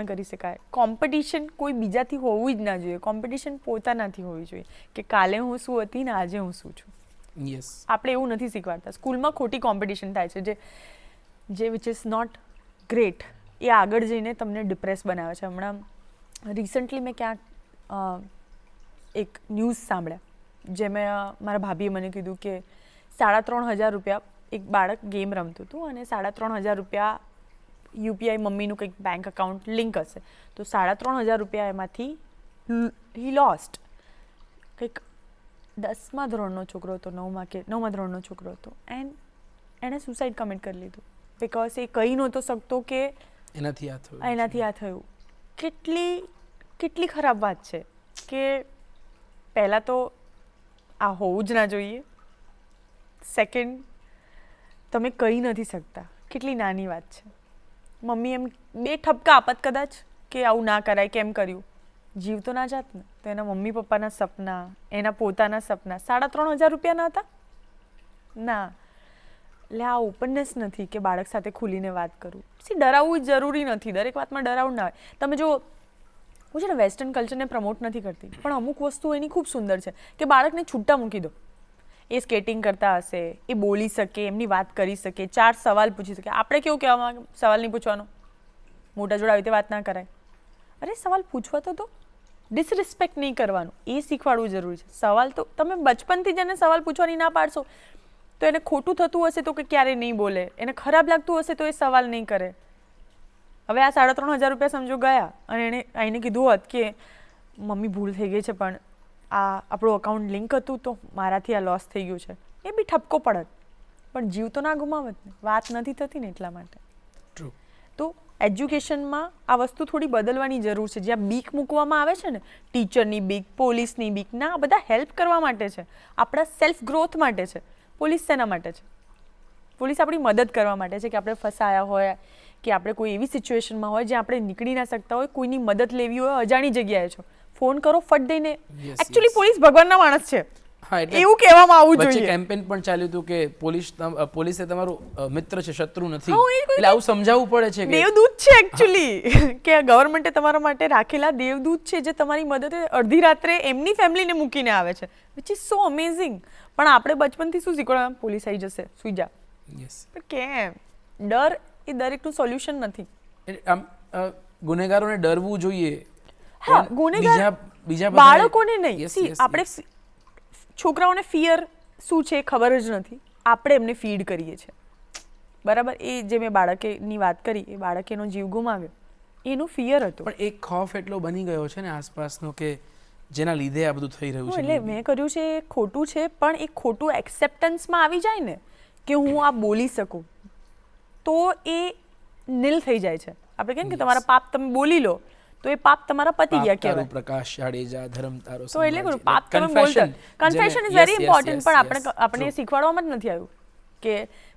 કરી શકાય. કોમ્પિટિશન કોઈ બીજાથી હોવું જ ના જોઈએ. કોમ્પિટિશન પોતાનાથી હોવી જોઈએ કે કાલે હું શું હતી ને આજે હું શું છું. યસ. આપણે એવું નથી શીખવાડતા. સ્કૂલમાં ખોટી કોમ્પિટિશન થાય છે જે વિચ ઇઝ નોટ ગ્રેટ. એ આગળ જઈને તમને ડિપ્રેસ બનાવે છે. હમણાં રિસન્ટલી મેં ક્યાંક એક ન્યૂઝ સાંભળ્યા જેમાં મારા ભાભીએ મને કીધું કે 3,500 રૂપિયા એક બાળક ગેમ રમતું હતું અને 3,500 રૂપિયા યુપીઆઈ મમ્મીનું કંઈક બેંક અકાઉન્ટ લિંક હશે તો 3,500 રૂપિયા એમાંથી હી લોસ્ટ. કંઈક 10મા ધોરણનો છોકરો હતો, 9મા ધોરણનો છોકરો હતો, એન્ડ એણે સુસાઇડ કમિટ કરી લીધું બિકોઝ એ કહી નહોતો શકતો કે એનાથી આ થયું. કેટલી ખરાબ વાત છે કે પહેલાં તો આ હોવું જ ના જોઈએ. સેકન્ડ, તમે કહી નથી શકતા, કેટલી નાની વાત છે. મમ્મી એમ 2 ઠપકા આપત કદાચ કે આવું ના કરાય, કેમ કર્યું, જીવ તો ના જાત ને. તો એના મમ્મી પપ્પાના સપના, એના પોતાના સપના 3,500 રૂપિયાના હતા ના. એટલે આ ઓપનનેસ નથી કે બાળક સાથે ખુલીને વાત કરું. ડરાવવું જરૂરી નથી, દરેક વાતમાં ડરાવવું ના હોય. તમે જો હું છે ને વેસ્ટર્ન કલ્ચરને પ્રમોટ નથી કરતી, પણ અમુક વસ્તુ એની ખૂબ સુંદર છે કે બાળકને છૂટા મૂકી દો. એ સ્કેટિંગ કરતા હશે, એ બોલી શકે, એમની વાત કરી શકે, 4 સવાલ પૂછી શકે. આપણે કેવું કહેવામાં સવાલ નહીં પૂછવાનો, મોટા જોડે આવી રીતે વાત ના કરાય. અરે સવાલ પૂછવા તો ડિસરિસ્પેક્ટ નહીં કરવાનું, એ શીખવાડવું જરૂરી છે. સવાલ તો તમે બચપનથી જેને સવાલ પૂછવાની ના પાડશો તો એને ખોટું થતું હશે તો કે ક્યારેય નહીં બોલે, એને ખરાબ લાગતું હશે તો એ સવાલ નહીં કરે. હવે આ 3,500 રૂપિયા સમજો ગયા અને એણે આઈને કીધું હોત કે મમ્મી ભૂલ થઈ ગઈ છે પણ આ આપણું અકાઉન્ટ લિંક હતું તો મારાથી આ લોસ થઈ ગયું છે, એ બી ઠપકો પડત, પણ જીવ તો ના ગુમાવત ને. વાત નથી થતી ને એટલા માટે. તો એજ્યુકેશનમાં આ વસ્તુ થોડી બદલવાની જરૂર છે. જ્યાં બીક મૂકવામાં આવે છે ને, ટીચરની બીક, પોલીસની બીક, ના, આ બધા હેલ્પ કરવા માટે છે, આપણા સેલ્ફ ગ્રોથ માટે છે. પોલીસ શેના માટે છે? પોલીસ આપણી મદદ કરવા માટે છે કે આપણે ફસાયા હોય કે આપણે કોઈ એવી સિચ્યુએશનમાં હોય જ્યાં આપણે નીકળી ના શકતા હોય, કોઈની મદદ લેવી હોય, અજાણી જગ્યાએ છો, ફોન કરો ફટ દઈને. એકચ્યુઅલી પોલીસ ભગવાનના માણસ છે. હા, એટલે એવું કહેવામાં આવવું વચ્ચે જોઈએ. કેમ્પેન પણ ચાલ્યું હતું કે પોલીસે તમારું મિત્ર છે, શત્રુ નથી. હા, હું એ જ કહું એટલે આવું સમજાવવું પડે છે કે દેવદૂત છે એકચ્યુઅલી કે ગવર્મેન્ટે તમારા માટે રાખેલા દેવદૂત છે જે તમારી મદદે અડધી રાત્રે એમની ફેમિલીને મૂકીને આવે છે, વિચ ઇઝ સો અમેઝિંગ. પણ આપણે બચપનથી શું શીખવાડ્યા, પોલીસ આવી જશે, સુઈ જા. યસ, પણ કેમ? ડર એ દરેકનું સોલ્યુશન નથી. આમ ગુનેગારોને ડરવું જોઈએ. હા, ગુનેગાર બીજા બાળકોને નહીં. Yes, સી yes, આપણે છોકરાઓને ફિયર શું છે ખબર જ નથી, આપણે એમને ફીડ કરીએ છીએ. બરાબર? એ જે મેં બાળકની વાત કરી, એ બાળકે એનો જીવ ગુમાવ્યો, એનું ફિયર હતું. પણ એક ખોફ એટલો બની ગયો છે ને આસપાસનો કે જેના લીધે આ બધું થઈ રહ્યું છે. એટલે મેં કર્યું છે એ ખોટું છે, પણ એ ખોટું એક્સેપ્ટન્સમાં આવી જાય ને કે હું આ બોલી શકું, તો એ નીલ થઈ જાય છે. આપણે કહીએ ને કે તમારા પાપ તમે બોલી લો તો એ પાપ તમારા પતી ગયા કહેવાય. પ્રકાશ જાડેજા, ધર્મ તારો તો એટલે કહ્યું પાપ તમે બોલતા, કન્ફેશન ઇઝ વેરી ઇમ્પોર્ટન્ટ. પણ આપણે શીખવાડવામાં જ નથી આવ્યું કે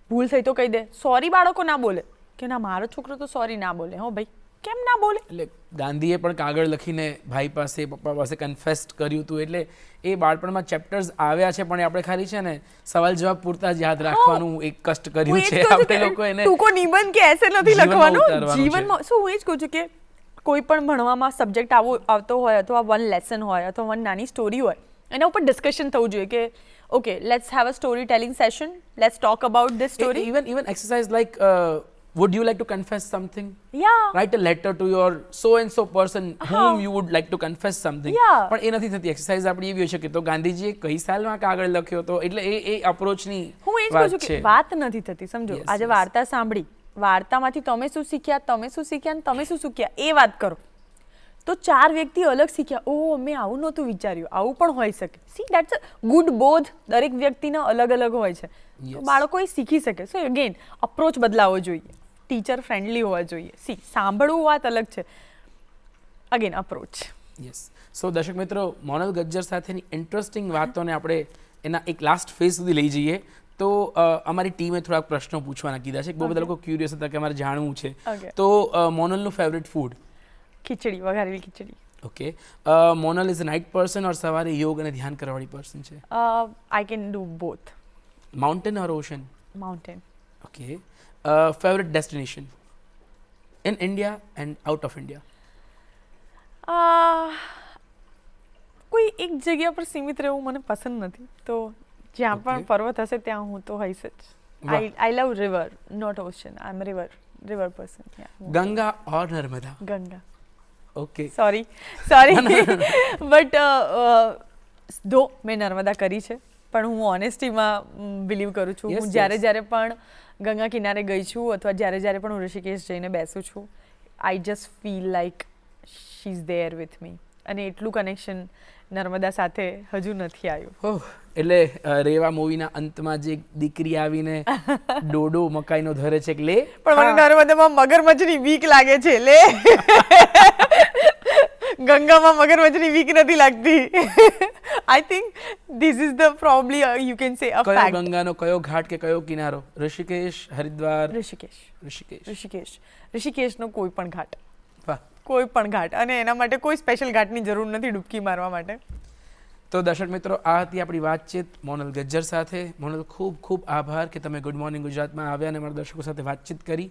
ભૂલ થઈ તો કહી દે. સોરી બાળકો ના બોલે કે ના મારો છોકરો તો સોરી ના બોલે. હો ભાઈ, કેમ ના બોલે? એટલે ગાંધીએ પણ કાગળ લખીને ભાઈ પાસે, પપ્પા પાસે કન્ફેસ્ટ કર્યું હતું. એટલે એ બાળપણમાં ચેપ્ટર્સ આવ્યા છે, પણ આપણે ખાલી છે ને સવાલ જવાબ પૂરતા જ યાદ રાખવાનું એક કષ્ટ કર્યું છે આપણે લોકો. એને ટૂંકો નિબંધ કે એસે નથી જીવનમાં લખવાનું. ઉતારવાનું છે. જીવનમાં શું હું એ જ કહું છું કે કોઈ પણ ભણવામાં સબ્જેક્ટ આવતો હોય અથવા વન લેસન હોય અથવા વન નાની સ્ટોરી હોય, એના ઉપર ડિસ્કશન થવું જોઈએ કે okay let's have a story telling session, let's talk about this story. even exercise like would you like to confess something? Yeah Write a letter to your so and so person whom you would like to confess something. Yeah. પણ એ નથી થતી. એક્સરસાઇઝ આપણી એવી હોય છે કે તો ગાંધીજીએ કઈ સાલમાં કાગળ લખ્યો હતો, એટલે એ અપ્રોચની હું એ જ કહું છું કે વાત નથી થતી. સમજો, Yes, આજે yes. વાર્તા સાંભળી, વાર્તામાંથી તમે શું શીખ્યા, તમે શું શીખ્યા અને તમે શું શીખ્યા એ વાત કરો. તો ચાર વ્યક્તિ અલગ શીખ્યા, ઓહ મેં આવું નહોતું વિચાર્યું, આવું પણ હોઈ શકે. સી દેટ્સ અ ગુડ બોધ. દરેક વ્યક્તિના અલગ અલગ હોય છે, તો Yes. બાળકો એ શીખી શકે. સો અગેન અપ્રોચ બદલાવો જોઈએ, ટીચર ફ્રેન્ડલી હોવા જોઈએ. સી સાંભળવું વાત અલગ છે, અગેન અપ્રોચ. યસ. સો દર્શક મિત્રો, મોનલ ગજ્જર સાથેની ઇન્ટરેસ્ટિંગ વાતોને આપણે એના એક લાસ્ટ ફેઝ સુધી લઈ જઈએ તો અમારી ટીમે થોડાક પ્રશ્નો પૂછવાના કીધા છે. બહુ બધા લોકો ક્યુરિયસ હતા કે અમારે જાણવું છે. Okay. તો મોનલનું ફેવરેટ ફૂડ? ખીચડી, વઘારેલી khichdi. Okay. Monal is a night person or સવારે યોગ અને ધ્યાન કરવાવાળી પર્સન છે? I can do both. Mountain or ocean? Mountain. Okay. Favourite destination in India and out of India? કોઈ એક જગ્યા પર સીમિત રહેવું મને પસંદ નથી, તો જ્યાં પણ પર્વત હશે ત્યાં હું તો હઈશ જ. I love river, not ocean. I am river person. Ganga or Narmada? Ganga. Okay. Sorry but though મેં નર્મદા કરી છે, પણ હું ઓનેસ્ટીમાં બિલીવ કરું છું. Yes, હું yes. જ્યારે પણ ગંગા કિનારે ગઈ છું અથવા જ્યારે પણ હું ઋષિકેશ જઈને બેસું છું, I just feel like she is there with me. અને એટલું કનેક્શન નર્મદા સાથે હજુ નથી આવ્યું. ઓહ, એટલે રેવા મૂવીના અંતમાં જે દીકરી આવીને ડોડો મકાઈનો ધરે છે કે લે, પણ મને નર્મદામાં મગરમચ્છની બીક લાગે છે. લે ગંગામાં મગરમચ્છની બીક નથી લાગતી. I think this is the probably you can say a કયો ફેક્ટ. ગંગાનો કયો ઘાટ કે કયો કિનારો? ઋષિકેશ, હરિદ્વાર? ઋષિકેશનો કોઈ પણ ઘાટ, વાહ. કોઈ પણ ઘાટ, અને એના માટે કોઈ સ્પેશિયલ ઘાટની જરૂર નથી ડૂબકી મારવા માટે. તો દર્શક મિત્રો, આ હતી આપણી વાતચીત મોનલ ગજ્જર સાથે. મોનલ, ખૂબ ખૂબ આભાર કે તમે ગુડ મોર્નિંગ ગુજરાતમાં આવ્યા અને અમારા દર્શકો સાથે વાતચીત કરી.